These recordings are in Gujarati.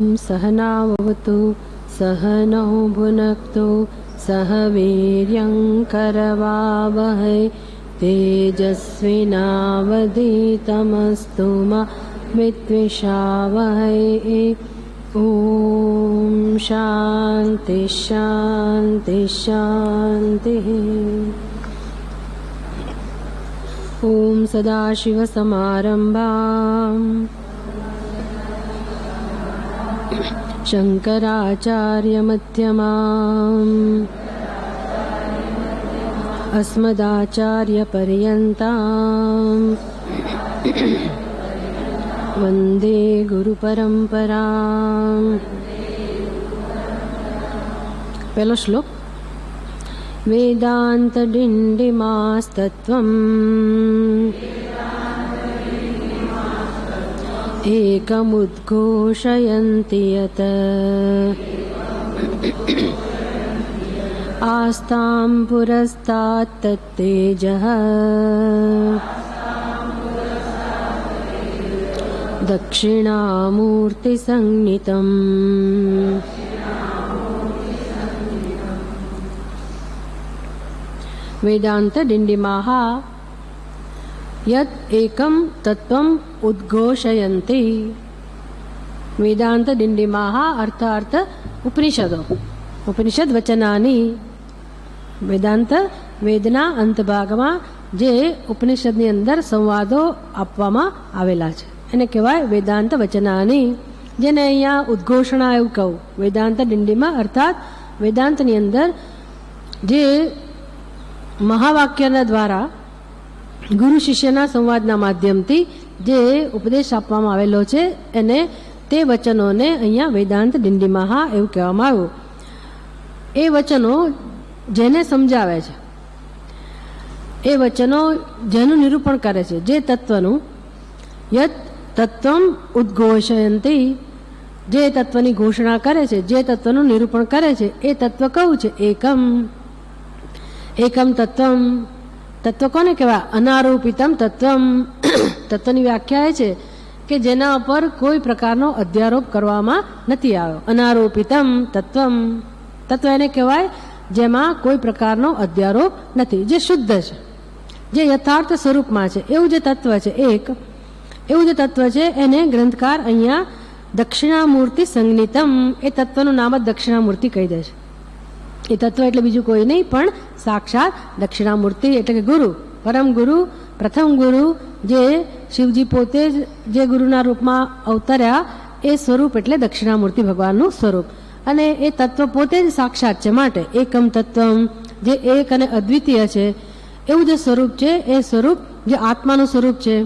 सहनावतु सहनौ भुनक्तु सह वीर्यं करवावहै तेजस्विनावधीतमस्तु मा विद्विषावहै। ॐ शान्ति शान्ति शान्तिः। ॐ सदाशिवसमारम्भाम् शङ्कराचार्यमध्यमाम् अस्मदाचार्यपर्यन्ताम् वन्दे गुरुपरम्पराम्। पहलो श्लोक। वेदान्तडिण्डिमास्तत्त्वम् एकमुद्घोषयन्ति यत् आस्तां पुरस्तात् तत्तेजः दक्षिणामूर्तिसंज्ञितम्। वेदांत डिंडिमाः यत् एकं तत्त्वम् उद्घोषयन्ति। वेदांत डिंडिमाः अर्थ उपनिषदो उपनिषद वचनानि। वेदांत વેદના અંતભાગમાં જે ઉપનિષદની અંદર સંવાદો આપવામાં આવેલા છે એને કહેવાય વેદાંત વચનાની, જેને અહીંયા ઉદ્ઘોષણા એવું કહું. વેદાંત ડિંડીમાં અર્થાત વેદાંતની અંદર જે મહાવાક્યના દ્વારા ગુરુ શિષ્યના સંવાદના માધ્યમથી જે ઉપદેશ આપવામાં આવેલો છે એને તે વચનોને અહીંયા વેદાંત ડિંડીમાં એવું કહેવામાં આવ્યું. એ વચનો જેને સમજાવે છે, એ વચનો જેનું નિરૂપણ કરે છે, જે તત્વનું યત તત્વમ ઉદ્ઘોષયંતિ, જે તત્વની ઘોષણા કરે છે, જે તત્વનું નિરૂપણ કરે છે, એ તત્વ કયું છે? એકમ. એકમ તત્વમ. તત્વ કોને કહેવાય? અનારોપિતમ તત્વમ. તત્વની વ્યાખ્યા એ છે કે જેના ઉપર કોઈ પ્રકારનો અધ્યારોપ કરવામાં નથી આવ્યો. અનારોપિતમ તત્વમ. તત્વ એને કહેવાય જેમાં કોઈ પ્રકારનો અધ્યારોપ નથી, જે શુદ્ધ છે, જે યથાર્થ સ્વરૂપમાં છે. એવું જે તત્વ છે એક, એવું જે તત્વ છે એને ગ્રંથકાર અહીંયા દક્ષિણામૂર્તિ સંજ્ઞિતમ, એ તત્વનું નામ જ દક્ષિણામૂર્તિ કહી દે છે. એ તત્વ એટલે બીજું કોઈ નહીં પણ સાક્ષાત દક્ષિણામૂર્તિ એટલે કે ગુરુ, પરમ ગુરુ, પ્રથમ ગુરુ, જે શિવજી પોતે જ જે ગુરુના રૂપમાં અવતર્યા એ સ્વરૂપ એટલે દક્ષિણામૂર્તિ ભગવાનનું સ્વરૂપ. અને એ તત્વ પોતે જ સાક્ષાત છે, માટે એકમ તત્વમ, જે એક અને અદ્વિતીય છે એવું જે સ્વરૂપ છે, એ સ્વરૂપ જે આત્માનું સ્વરૂપ છે,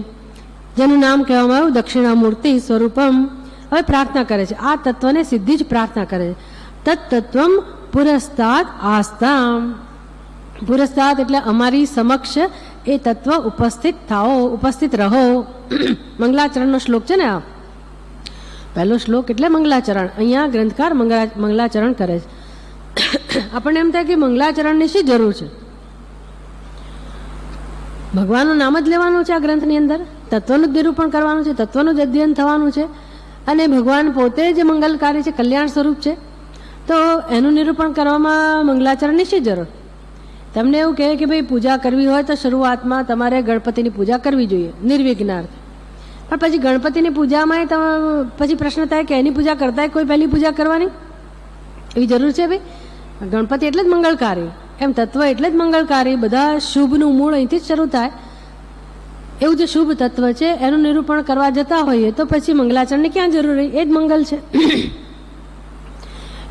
જેનું નામ કહેવામાં આવ્યું દક્ષિણામૂર્તિ સ્વરૂપમ. હવે પ્રાર્થના કરે છે, આ તત્વને સીધી જ પ્રાર્થના કરે છે. તત્તત્વમ પુરસ્તાદ આસ્તામ. પુરસ્તાદ એટલે અમારી સમક્ષ એ તત્વ ઉપસ્થિત થાઓ, ઉપસ્થિત રહો. મંગલાચરણનો શ્લોક છે ને આ પહેલો શ્લોક એટલે મંગલાચરણ. અહીંયા ગ્રંથકાર મંગલાચરણ કરે છે. આપણને એમ થાય કે મંગલાચરણની શી જરૂર છે? ભગવાનનું નામ જ લેવાનું છે આ ગ્રંથની અંદર, તત્વનું જ નિરૂપણ કરવાનું છે, તત્વનું જ અધ્યયન થવાનું છે, અને ભગવાન પોતે જ મંગલકારી છે, કલ્યાણ સ્વરૂપ છે, તો એનું નિરૂપણ કરવામાં મંગલાચરણની શી જરૂર? તમને એવું કહે કે ભાઈ પૂજા કરવી હોય તો શરૂઆતમાં તમારે ગણપતિની પૂજા કરવી જોઈએ નિર્વિઘ્નાર્થ. પણ પછી ગણપતિની પૂજામાં પછી પ્રશ્ન થાય કે એની પૂજા કરતા કોઈ પહેલી પૂજા કરવાની એવી જરૂર છે? ભાઈ ગણપતિ એટલે જ મંગળકારી, એમ તત્વ એટલે જ મંગળકારી. બધા શુભનું મૂળ અહીંથી જ શરૂ થાય. એવું જે શુભ તત્વ છે એનું નિરૂપણ કરવા જતા હોઈએ તો પછી મંગલાચરણની ક્યાં જરૂર રહી? એ જ મંગલ છે.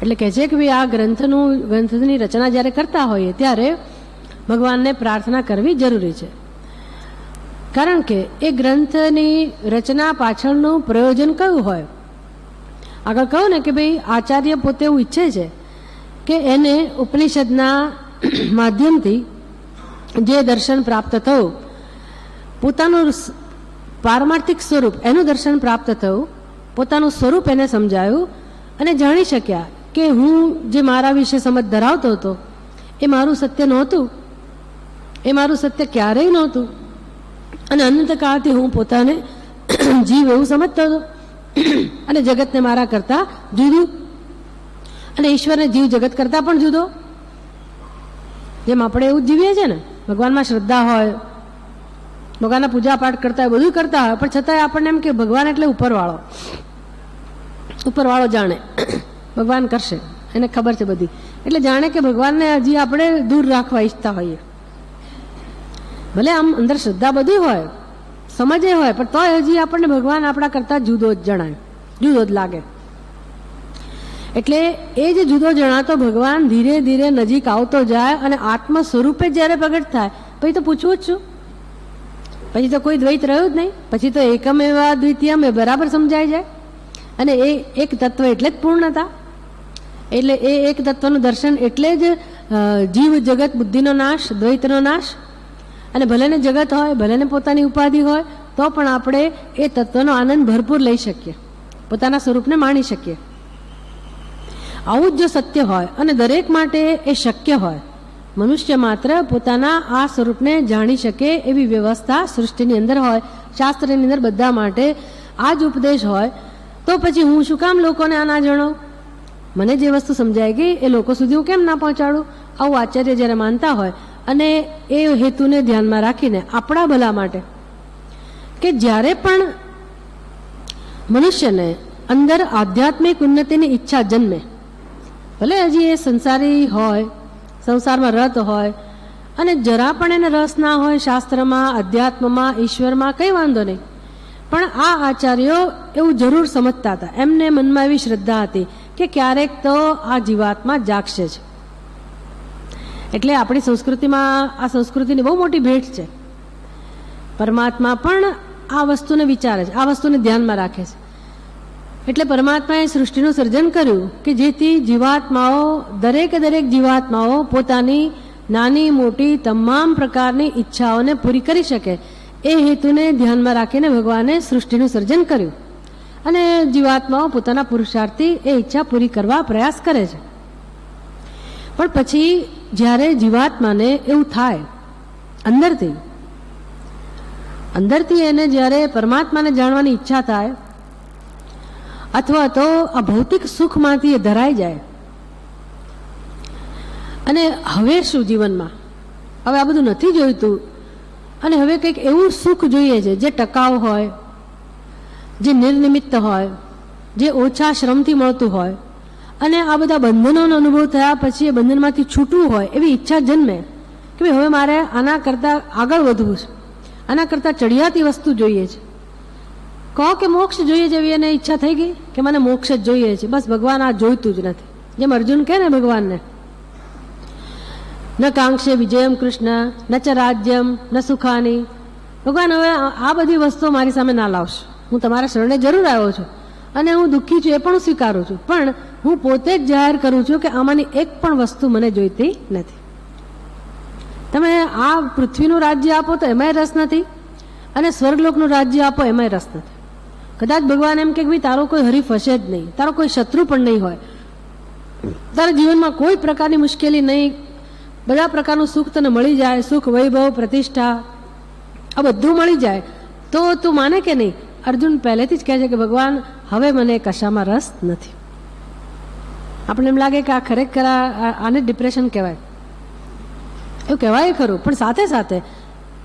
એટલે કહે છે કે ભાઈ આ ગ્રંથની રચના જ્યારે કરતા હોઈએ ત્યારે ભગવાનને પ્રાર્થના કરવી જરૂરી છે. કારણ કે એ ગ્રંથની રચના પાછળનું પ્રયોજન કયું હોય? આગળ કહું ને કે ભાઈ આચાર્ય પોતે એવું ઈચ્છે છે કે એને ઉપનિષદના માધ્યમથી જે દર્શન પ્રાપ્ત થયું, પોતાનું પારમાર્થિક સ્વરૂપ એનું દર્શન પ્રાપ્ત થયું, પોતાનું સ્વરૂપ એને સમજાયું અને જાણી શક્યા કે હું જે મારા વિશે સમજ ધરાવતો હતો એ મારું સત્ય નહોતું, એ મારું સત્ય ક્યારેય નહોતું, અને અનંતકાળથી હું પોતાને જીવ એવું સમજતો હતો. અને જગતને મારા કરતાં જુદું, અને ઈશ્વરને જીવ જગત કરતાં પણ જુદો. જેમ આપણે એવું જ જીવીએ છીએ ને, ભગવાનમાં શ્રદ્ધા હોય, ભગવાનના પૂજા પાઠ કરતા હોય, બધું કરતા હોય, પણ છતાંય આપણને એમ કે ભગવાન એટલે ઉપરવાળો, ઉપરવાળો જાણે, ભગવાન કરશે, એને ખબર છે બધી, એટલે જાણે કે ભગવાનને હજી આપણે દૂર રાખવા ઈચ્છતા હોઈએ. ભલે આમ અંદર શ્રદ્ધા બધી હોય, સમજે હોય, પણ તોય હજી આપણને ભગવાન આપણા કરતાં જુદો જ જણાય, જુદો જ લાગે. એટલે એ જે જુદો જણાતો ભગવાન ધીરે ધીરે નજીક આવતો જાય અને આત્મ સ્વરૂપે જ્યારે પ્રગટ થાય, પછી તો પૂછવું જ છું, પછી તો કોઈ દ્વૈત રહ્યું જ નહીં, પછી તો એકમ એવા દ્વિતીયમ એ બરાબર સમજાઈ જાય. અને એ એક તત્વ એટલે જ પૂર્ણતા, એટલે એ એક તત્વનું દર્શન એટલે જ જીવ જગત બુદ્ધિનો નાશ, દ્વૈતનો નાશ. અને ભલે ને જગત હોય, ભલે ને પોતાની ઉપાધિ હોય, તો પણ આપણે એ તત્વનો આનંદ ભરપૂર લઈ શકીએ, પોતાના સ્વરૂપને માણી શકીએ. આવું જ જો સત્ય હોય અને દરેક માટે એ શક્ય હોય, મનુષ્ય માત્ર પોતાના આ સ્વરૂપને જાણી શકે એવી વ્યવસ્થા સૃષ્ટિની અંદર હોય, શાસ્ત્રની અંદર બધા માટે આ જ ઉપદેશ હોય, તો પછી હું શું કામ લોકોને આ ના જણાવું? મને જે વસ્તુ સમજાય ગઈ એ લોકો સુધી હું કેમ ના પહોંચાડું? આવું આચાર્ય જ્યારે માનતા હોય અને એ હેતુને ધ્યાનમાં રાખીને આપણા ભલા માટે કે જ્યારે પણ મનુષ્યને અંદર આધ્યાત્મિક ઉન્નતિની ઈચ્છા જન્મે, ભલે હજી એ સંસારી હોય, સંસારમાં રત હોય, અને જરા પણ એને રસ ના હોય શાસ્ત્રમાં, અધ્યાત્મમાં, ઈશ્વરમાં, કંઈ વાંધો નહીં, પણ આ આચાર્યો એવું જરૂર સમજતા હતા, એમને મનમાં એવી શ્રદ્ધા હતી કે ક્યારેક તો આ જીવાત્મા જાગશે જ. એટલે આપણી સંસ્કૃતિમાં આ સંસ્કૃતિની બહુ મોટી ભેટ છે. પરમાત્મા પણ આ વસ્તુને વિચારે છે, આ વસ્તુને ધ્યાનમાં રાખે છે. એટલે પરમાત્માએ સૃષ્ટિનું સર્જન કર્યું કે જેથી જીવાત્માઓ, દરેકે દરેક જીવાત્માઓ પોતાની નાની મોટી તમામ પ્રકારની ઈચ્છાઓને પૂરી કરી શકે, એ હેતુને ધ્યાનમાં રાખીને ભગવાને સૃષ્ટિનું સર્જન કર્યું. અને જીવાત્માઓ પોતાના પુરુષાર્થથી એ ઈચ્છા પૂરી કરવા પ્રયાસ કરે છે. પણ પછી જ્યારે જીવાત્માને એવું થાય અંદરથી એને જ્યારે પરમાત્માને જાણવાની ઈચ્છા થાય, અથવા તો આ ભૌતિક સુખમાંથી એ ધરાઈ જાય, અને હવે શું જીવનમાં, હવે આ બધું નથી જોઈતું, અને હવે કંઈક એવું સુખ જોઈએ છે જે ટકાઉ હોય, જે નિર્નિમિત્ત હોય, જે ઓછા શ્રમથી મળતું હોય, અને આ બધા બંધનોનો અનુભવ થયા પછી એ બંધનમાંથી છૂટવું હોય એવી ઈચ્છા જન્મે કે ભાઈ હવે મારે આના કરતાં આગળ વધવું છે, આના કરતાં ચડિયાતી વસ્તુ જોઈએ છે. કહો કે મોક્ષ જોઈએ છે, એવી એને ઈચ્છા થઈ ગઈ કે મને મોક્ષ જ જોઈએ છે, બસ ભગવાન આ જોઈતું જ નથી. જેમ અર્જુન કહે ને ભગવાનને, ન કાંક્ષે વિજયમ કૃષ્ણ ન ચ રાજ્યમ ન સુખાની, ભગવાન હવે આ બધી વસ્તુઓ મારી સામે ના લાવશો, હું તમારા શરણે જરૂર આવ્યો છું અને હું દુઃખી છું એ પણ સ્વીકારું છું, પણ હું પોતે જ જાહેર કરું છું કે આમાંની એક પણ વસ્તુ મને જોઈતી નથી. તમે આ પૃથ્વીનું રાજ્ય આપો તો એમાંય રસ નથી, અને સ્વર્ગલોકનું રાજ્ય આપો એમાંય રસ નથી. કદાચ ભગવાન એમ કે ભાઈ તારો કોઈ હરીફ હશે જ નહીં, તારો કોઈ શત્રુ પણ નહીં હોય, તારા જીવનમાં કોઈ પ્રકારની મુશ્કેલી નહીં, બધા પ્રકારનું સુખ તને મળી જાય, સુખ, વૈભવ, પ્રતિષ્ઠા, આ બધું મળી જાય, તો તું માને કે નહીં? અર્જુન પહેલેથી જ કહે છે કે ભગવાન હવે મને કશામાં રસ નથી. આપણને એમ લાગે કે આ ખરેખર આને ડિપ્રેશન કહેવાય, એવું કહેવાય ખરું, પણ સાથે સાથે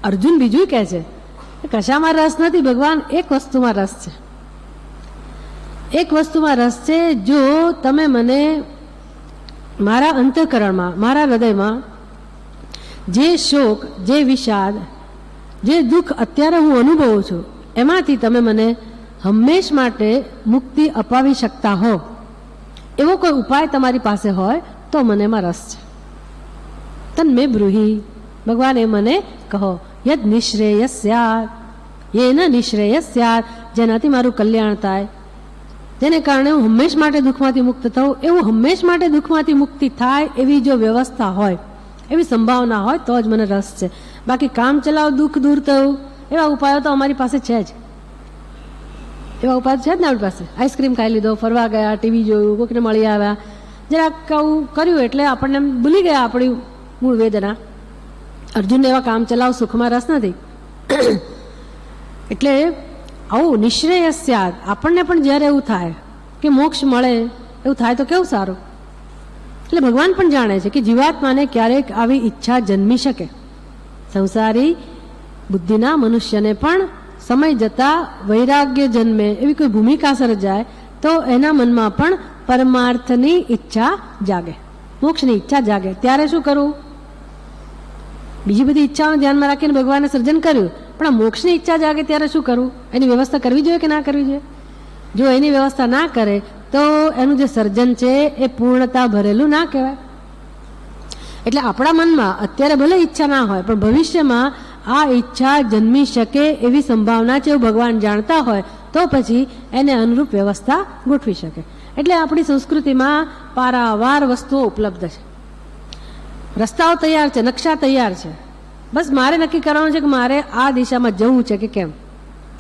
અર્જુન બીજું કહે છે કશામાં રસ નથી, ભગવાન એક વસ્તુમાં રસ છે, એક વસ્તુમાં રસ છે. જો તમે મને મારા અંતઃકરણમાં, મારા હૃદયમાં જે શોક, જે વિષાદ, જે દુઃખ અત્યારે હું અનુભવું છું, એમાંથી તમે મને હંમેશ માટે મુક્તિ અપાવી શકતા હો એવો કોઈ ઉપાય તમારી પાસે હોય તો મને એમાં રસ છે. તન્મે બ્રૂહી, ભગવાન એ મને કહો. યદ નિશ્રેયસ્યાત, યેન નિશ્રેયસ્યાત, જેનાથી મારું કલ્યાણ થાય, જેને કારણે હું હંમેશ માટે દુઃખમાંથી મુક્ત થઉં, એવું હંમેશ માટે દુઃખમાંથી મુક્તિ થાય એવી જો વ્યવસ્થા હોય, એવી સંભાવના હોય તો જ મને રસ છે. બાકી કામ ચલાવ દુઃખ દૂર થયું એવા ઉપાયો તો અમારી પાસે છે જ, એવા ઉપાયો છે જ ને આપણી પાસે. આઈસ્ક્રીમ ખાઈ લીધો, ફરવા ગયા, ટીવી જોયું, કોઈકને મળી આવ્યા, જરાક આવું કર્યું એટલે આપણને ભૂલી ગયા આપણી મૂળ વેદના. અર્જુનને એવા કામ ચલાવ સુખમાં રસ નથી. એટલે આવું નિશ્રેયસ્યાદ, આપણને પણ જ્યારે એવું થાય કે મોક્ષ મળે એવું થાય તો કેવું સારું. એટલે ભગવાન પણ જાણે છે કે જીવાત્માને ક્યારેક આવી ઈચ્છા જન્મી શકે. સંસારી બુદ્ધિના મનુષ્યને પણ સમય જતાં વૈરાગ્ય જન્મે, એવી કોઈ ભૂમિકા સર્જાય તો એના મનમાં પણ પરમાર્થની ઈચ્છા જાગે, મોક્ષની ઈચ્છા જાગે. ત્યારે શું કરવું? બીજી બધી ઈચ્છાઓને ધ્યાનમાં રાખીને ભગવાને સર્જન કર્યું, પણ આ મોક્ષની ઈચ્છા જાગે ત્યારે શું કરવું? એની વ્યવસ્થા કરવી જોઈએ કે ના કરવી જોઈએ? જો એની વ્યવસ્થા ના કરે તો એનું જે સર્જન છે એ પૂર્ણતા ભરેલું ના કહેવાય. એટલે આપણા મનમાં અત્યારે ભલે ઈચ્છા ના હોય, પણ ભવિષ્યમાં આ ઈચ્છા જન્મી શકે એવી સંભાવના છે એવું ભગવાન જાણતા હોય તો પછી એને અનુરૂપ વ્યવસ્થા ગોઠવી શકે. એટલે આપણી સંસ્કૃતિમાં પારાવાર વસ્તુઓ ઉપલબ્ધ છે, રસ્તાઓ તૈયાર છે, નકશા તૈયાર છે. બસ મારે નક્કી કરવાનું છે કે મારે આ દિશામાં જવું છે કે કેમ,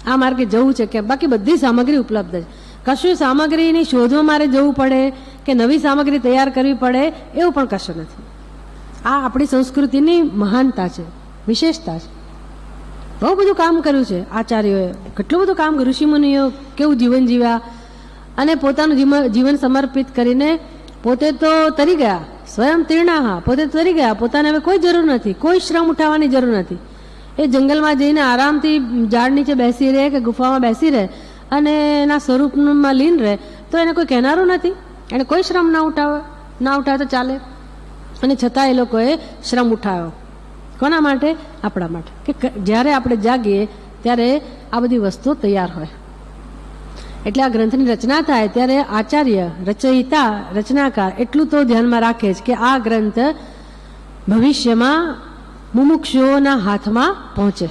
આ માર્ગે જવું છે કેમ. બાકી બધી સામગ્રી ઉપલબ્ધ છે. કશું સામગ્રીની શોધમાં મારે જવું પડે કે નવી સામગ્રી તૈયાર કરવી પડે એવું પણ કશું નથી. આ આપણી સંસ્કૃતિની મહાનતા છે, વિશેષતા છે. બહુ બધું કામ કર્યું છે આચાર્યોએ, કેટલું બધું કામ કર્યું. ઋષિમુનિઓ કેવું જીવન જીવ્યા અને પોતાનું જીવન સમર્પિત કરીને પોતે તો તરી ગયા, સ્વયં તીર્ણાહા, પોતે તરી ગયા. પોતાને હવે કોઈ જરૂર નથી, કોઈ શ્રમ ઉઠાવવાની જરૂર નથી. એ જંગલમાં જઈને આરામથી ઝાડ નીચે બેસી રહે કે ગુફામાં બેસી રહે અને એના સ્વરૂપમાં લીન રહે તો એને કોઈ કહેનારું નથી. એને કોઈ શ્રમ ના ઉઠાવે તો ચાલે. અને છતાં એ લોકોએ શ્રમ ઉઠાવ્યો. કોના માટે? આપણા માટે. કે જ્યારે આપણે જાગીએ ત્યારે આ બધી વસ્તુઓ તૈયાર હોય. એટલે આ ગ્રંથની રચના થાય ત્યારે આચાર્ય, રચયિતા, રચનાકાર એટલું તો ધ્યાનમાં રાખે છે કે આ ગ્રંથ ભવિષ્યમાં મુમુક્ષુઓના હાથમાં પહોંચે.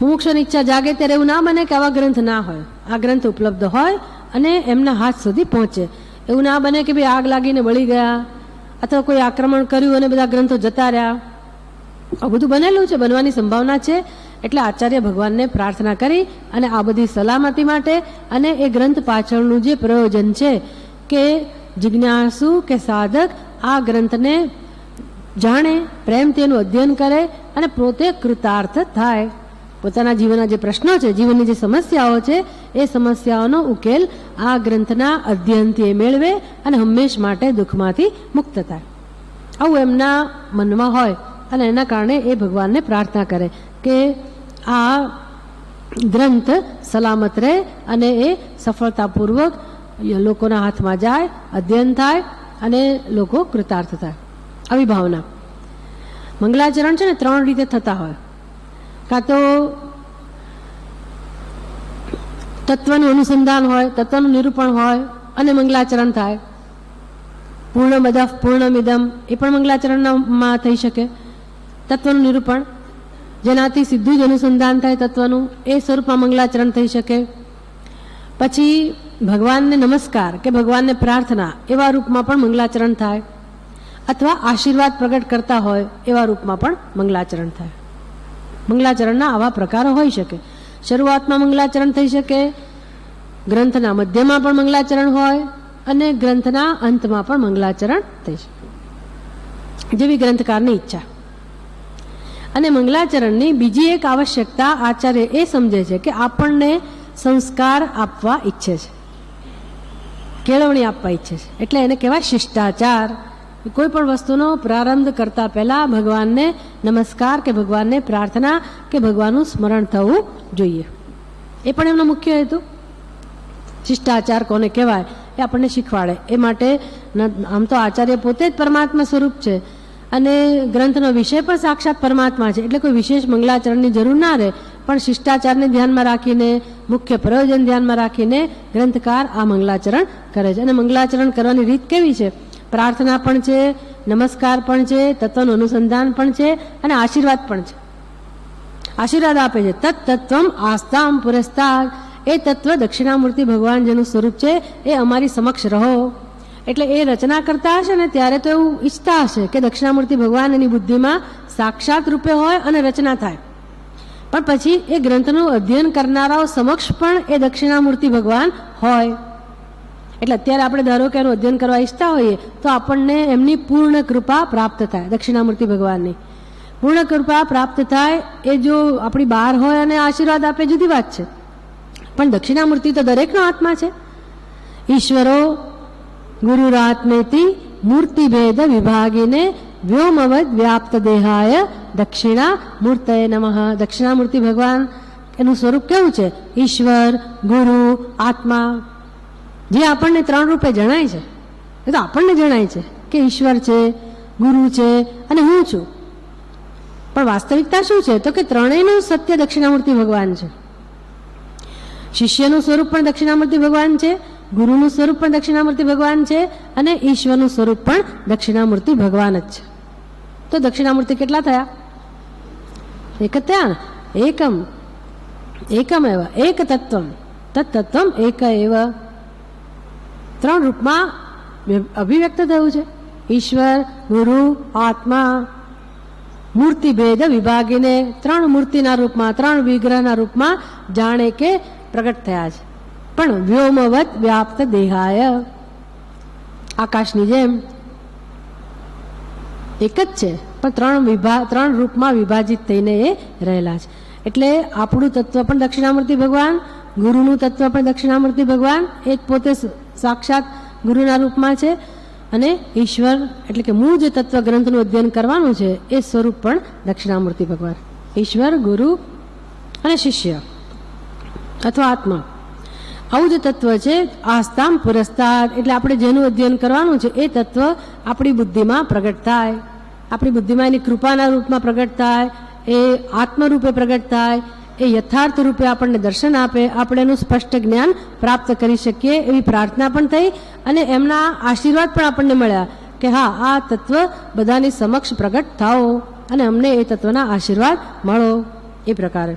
મુમુક્ષુની ઈચ્છા જાગે ત્યારે એવું ના બને કે આવા ગ્રંથ ના હોય. આ ગ્રંથ ઉપલબ્ધ હોય અને એમના હાથ સુધી પહોંચે. એવું ના બને કે ભાઈ આગ લાગીને બળી ગયા અથવા કોઈ આક્રમણ કર્યું અને બધા ગ્રંથો જતા રહ્યા. આ બધું બનેલું છે, બનવાની સંભાવના છે. એટલે આચાર્ય ભગવાનને પ્રાર્થના કરી અને આ બધી સલામતી માટે અને એ ગ્રંથ પાછળનું જે પ્રયોજન છે કે જિજ્ઞાસુ કે સાધક આ ગ્રંથને જાણે, પ્રેમથી એનું અધ્યયન કરે અને પોતે કૃતાર્થ થાય. પોતાના જીવનના જે પ્રશ્નો છે, જીવનની જે સમસ્યાઓ છે એ સમસ્યાઓનો ઉકેલ આ ગ્રંથના અધ્યયનથી મેળવે અને હંમેશ માટે દુઃખમાંથી મુક્ત થાય. આવું એમના મનમાં હોય અને એના કારણે એ ભગવાનને પ્રાર્થના કરે કે આ ગ્રંથ સલામત રહે અને એ સફળતાપૂર્વક લોકોના હાથમાં જાય, અધ્યયન થાય અને લોકો કૃતાર્થ થાય. આવી ભાવના. મંગલાચરણ છે ને 3 રીતે થતા હોય. કાં તો તત્વનું અનુસંધાન હોય, તત્વનું નિરૂપણ હોય અને મંગલાચરણ થાય. પૂર્ણમદઃ પૂર્ણમિદમ એ પણ મંગલાચરણમાં થઈ શકે. તત્વનું નિરૂપણ જેનાથી સીધું જ અનુસંધાન થાય તત્વનું, એ સ્વરૂપમાં મંગલાચરણ થઈ શકે. પછી ભગવાનને નમસ્કાર કે ભગવાનને પ્રાર્થના એવા રૂપમાં પણ મંગલાચરણ થાય. અથવા આશીર્વાદ પ્રગટ કરતા હોય એવા રૂપમાં પણ મંગલાચરણ થાય. મંગલાચરણના આવા પ્રકારો હોઈ શકે. શરૂઆતમાં મંગલાચરણ થઈ શકે, ગ્રંથના મધ્યમાં પણ મંગલાચરણ હોય અને ગ્રંથના અંતમાં પણ મંગલાચરણ થઈ શકે, જેવી ગ્રંથકારની ઈચ્છા. અને મંગલાચરણની બીજી એક આવશ્યકતા આચાર્ય એ સમજે છે કે આપણને સંસ્કાર આપવા ઈચ્છે છે, કેળવણી આપવા ઈચ્છે છે. એટલે એને કહેવાય શિષ્ટાચાર. કોઈ પણ વસ્તુનો પ્રારંભ કરતા પહેલા ભગવાનને નમસ્કાર કે ભગવાનને પ્રાર્થના કે ભગવાનનું સ્મરણ થવું જોઈએ. એ પણ એમનો મુખ્ય હેતુ. શિષ્ટાચાર કોને કહેવાય એ આપણને શીખવાડે. એ માટે આમ તો આચાર્ય પોતે જ પરમાત્મા સ્વરૂપ છે અને ગ્રંથનો વિષય પણ સાક્ષાત પરમાત્મા છે. એટલે કોઈ વિશેષ મંગલાચરણની જરૂર ના રહે, પણ શિષ્ટાચારને ધ્યાનમાં રાખીને, મુખ્ય પ્રયોજન ધ્યાનમાં રાખીને ગ્રંથકાર આ મંગલાચરણ કરે છે. અને મંગલાચરણ કરવાની રીત કેવી છે? પ્રાર્થના પણ છે, નમસ્કાર પણ છે, તત્વનું અનુસંધાન પણ છે અને આશીર્વાદ પણ છે. આશીર્વાદ આપે છે. તત્તત્વમ આસ્તામ પુરસ્તા, એ તત્વ દક્ષિણામૂર્તિ ભગવાન જેનું સ્વરૂપ છે એ અમારી સમક્ષ રહો. એટલે એ રચના કરતા હશે ને ત્યારે તો એવું ઈચ્છતા હશે કે દક્ષિણામૂર્તિ ભગવાન એની બુદ્ધિમાં સાક્ષાત રૂપે હોય અને રચના થાય. પણ પછી એ ગ્રંથનું અધ્યયન કરનારાઓ સમક્ષ પણ એ દક્ષિણામૂર્તિ ભગવાન હોય. એટલે અત્યારે આપણે ધારો કે એનું અધ્યયન કરવા ઈચ્છતા હોઈએ તો આપણને એમની પૂર્ણ કૃપા પ્રાપ્ત થાય, દક્ષિણામૂર્તિ ભગવાનની. પૂર્ણ કૃપા પ્રાપ્ત થાય એ જો આપણી બહાર હોય અને આશીર્વાદ આપે જુદી વાત છે, પણ દક્ષિણામૂર્તિ તો દરેકનો આત્મા છે. ઈશ્વરો ગુરુરાત્મેતિ મૂર્તિભેદ વિભાગીને વ્યોમવદ વ્યાપ્ત દેહાય દક્ષિણા મૂર્તય નમઃ. દક્ષિણામૂર્તિ ભગવાન એનું સ્વરૂપ કેવું છે? ઈશ્વર, ગુરુ, આત્મા. જે આપણને ત્રણ રૂપે જણાય છે એ તો આપણને જણાય છે કે ઈશ્વર છે, ગુરુ છે અને હું છું. પણ વાસ્તવિકતા શું છે? તો કે ત્રણેયનું સત્ય દક્ષિણામૂર્તિ ભગવાન છે. શિષ્યનું સ્વરૂપ પણ દક્ષિણામૂર્તિ ભગવાન છે, ગુરુનું સ્વરૂપ પણ દક્ષિણામૂર્તિ ભગવાન છે અને ઈશ્વરનું સ્વરૂપ પણ દક્ષિણામૂર્તિ ભગવાન જ છે. તો દક્ષિણામૂર્તિ કેટલા થયા? એક જ થયા ને. એકમ એકમ એવ એક તત્વમ તત્તત્વમ એક એવ. ત્રણ રૂપમાં અભિવ્યક્ત થયું છે. ઈશ્વર, ગુરુ, આત્મા. મૂર્તિભેદ વિભાગીને ત્રણ મૂર્તિના રૂપમાં, ત્રણ વિગ્રહના રૂપમાં જાણે કે પ્રગટ થયા છે. પણ વ્યોમવત વ્યાપ્ત દેહાય, આકાશની જેમ એક જ છે પણ ત્રણ રૂપમાં વિભાજિત થઈને એ રહેલા છે. એટલે આપણું તત્વ પણ દક્ષિણામૂર્તિ ભગવાન, ગુરુનું તત્વ પણ દક્ષિણામૂર્તિ ભગવાન, એ જ પોતે સાક્ષાત ગુરુના રૂપમાં છે અને ઈશ્વર એટલે કે મૂળ જે તત્વ ગ્રંથનું અધ્યયન કરવાનું છે એ સ્વરૂપ પણ દક્ષિણામૂર્તિ ભગવાન. ઈશ્વર, ગુરુ અને શિષ્ય અથવા આત્મા, આવું જે તત્વ છે. આસ્તામ પુરસ્તાદ એટલે આપણે જેનું અધ્યયન કરવાનું છે એ તત્વ આપણી બુદ્ધિમાં પ્રગટ થાય, આપણી બુદ્ધિમાં એની કૃપાના રૂપમાં પ્રગટ થાય, એ આત્મરૂપે પ્રગટ થાય, એ યથાર્થ રૂપે આપણને દર્શન આપે, આપણે એનું સ્પષ્ટ જ્ઞાન પ્રાપ્ત કરી શકીએ એવી પ્રાર્થના પણ થઈ અને એમના આશીર્વાદ પણ આપણને મળ્યા કે હા, આ તત્વ બધાની સમક્ષ પ્રગટ થાઓ અને અમને એ તત્વના આશીર્વાદ મળો. એ પ્રકારે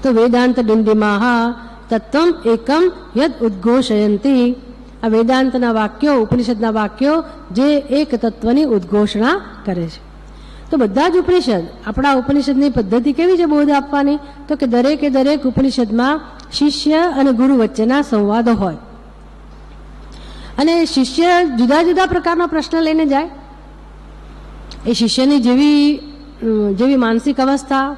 તો વેદાંત ડિંડિમાહા તત્વમ એકમ યદ ઉદ્ઘોષયંતી. આ વેદાંતના વાક્યો, ઉપનિષદના વાક્યો જે એક તત્વની ઉદ્ઘોષણા કરે છે. તો બધા જ ઉપનિષદ, આપણા ઉપનિષદની પદ્ધતિ કેવી છે બોધ આપવાની? તો કે દરેકે દરેક ઉપનિષદમાં શિષ્ય અને ગુરુ વચ્ચેના સંવાદો હોય અને શિષ્ય જુદા જુદા પ્રકારનો પ્રશ્ન લઈને જાય. એ શિષ્યની જેવી માનસિક અવસ્થા,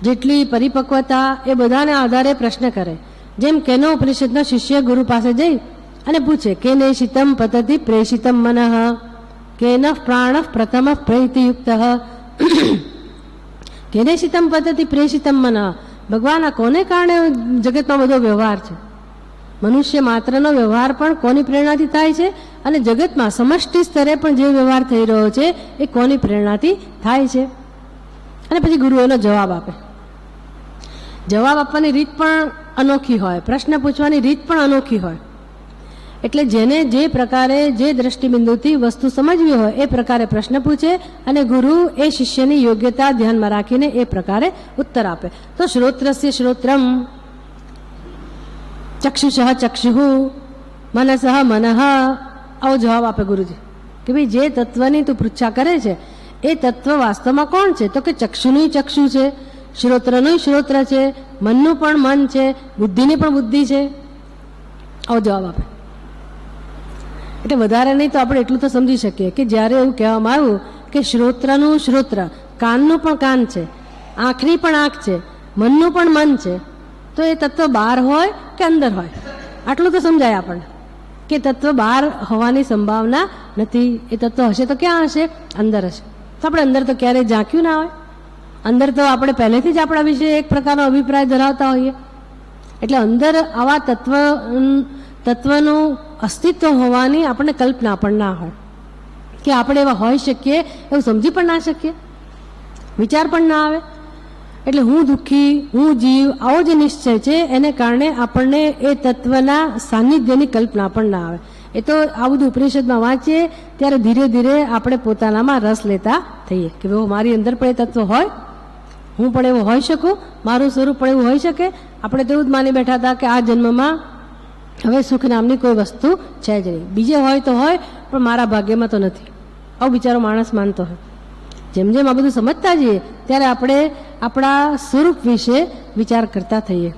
જેટલી પરિપક્વતા, એ બધાના આધારે પ્રશ્ન કરે. જેમ કેનો ઉપનિષદનો શિષ્ય ગુરુ પાસે જઈ અને પૂછે કેને શીતમ પતતિ પ્રેષિતમ મનઃ, કેન પ્રાણ પ્રથમ પ્રૈતિયુક્ત, કેને શીતમ પતતિ પ્રેષિતમ મનઃ. ભગવાન, આ કોને કારણે જગતમાં બધો વ્યવહાર છે? મનુષ્ય માત્રનો વ્યવહાર પણ કોની પ્રેરણાથી થાય છે? અને જગતમાં સમષ્ટિ સ્તરે પણ જે વ્યવહાર થઈ રહ્યો છે એ કોની પ્રેરણાથી થાય છે? અને પછી ગુરુ એનો જવાબ આપે. જવાબ આપવાની રીત પણ અનોખી હોય, પ્રશ્ન પૂછવાની રીત પણ અનોખી હોય. એટલે જેને જે પ્રકારે, જે દ્રષ્ટિબિંદુથી વસ્તુ સમજવી હોય એ પ્રકારે પ્રશ્ન પૂછે અને ગુરુ એ શિષ્યની યોગ્યતા ધ્યાનમાં રાખીને એ પ્રકારે ઉત્તર આપે. તો શ્રોત્રસ્ય શ્રોત્રમ, ચક્ષુષ ચક્ષુઃ, મનસઃ મનઃ, આવો જવાબ આપે ગુરુજી કે ભાઈ જે તત્વની તું પૃચ્છા કરે છે એ તત્વ વાસ્તવમાં કોણ છે? તો કે ચક્ષુનું ચક્ષુ છે, શ્રોત્રનું શ્રોત્ર છે, મનનું પણ મન છે, બુદ્ધિની પણ બુદ્ધિ છે. આવો જવાબ આપે. એટલે વધારે નહીં તો આપણે એટલું તો સમજી શકીએ કે જ્યારે એવું કહેવામાં આવ્યું કે શ્રોત્રનું શ્રોત્ર, કાનનું પણ કાન છે, આંખની પણ આંખ છે, મનનું પણ મન છે, તો એ તત્વ બહાર હોય કે અંદર હોય? આટલું તો સમજાય આપણને કે તત્વ બહાર હોવાની સંભાવના નથી. એ તત્વ હશે તો ક્યાં હશે? અંદર હશે. તો આપણે અંદર તો ક્યારેય ઝાંક્યું ના હોય. અંદર તો આપણે પહેલેથી જ આપણા વિશે એક પ્રકારનો અભિપ્રાય ધરાવતા હોઈએ. એટલે અંદર આવા તત્વનું અસ્તિત્વ હોવાની આપણને કલ્પના પણ ના હોય કે આપણે એવા હોઈ શકીએ, એવું સમજી પણ ના શકીએ, વિચાર પણ ના આવે. એટલે હું દુઃખી, હું જીવ, આવો જે નિશ્ચય છે એને કારણે આપણને એ તત્વના સાનિધ્યની કલ્પના પણ ના આવે. એ તો આ બધું ઉપનિષદમાં વાંચીએ ત્યારે ધીરે ધીરે આપણે પોતાનામાં રસ લેતા થઈએ કે ભાઈ મારી અંદર પણ એ તત્વ હોય, હું પણ એવું હોઈ શકું, મારું સ્વરૂપ પણ એવું હોઈ શકે. આપણે તો એવું જ માની બેઠા હતા કે આ જન્મમાં હવે સુખ નામની કોઈ વસ્તુ છે જ નહીં, બીજે હોય તો હોય પણ મારા ભાગ્યમાં તો નથી. આવું બિચારો માણસ માનતો હોય. જેમ જેમ આ બધું સમજતા જઈએ ત્યારે આપણે આપણા સ્વરૂપ વિશે વિચાર કરતા થઈએ.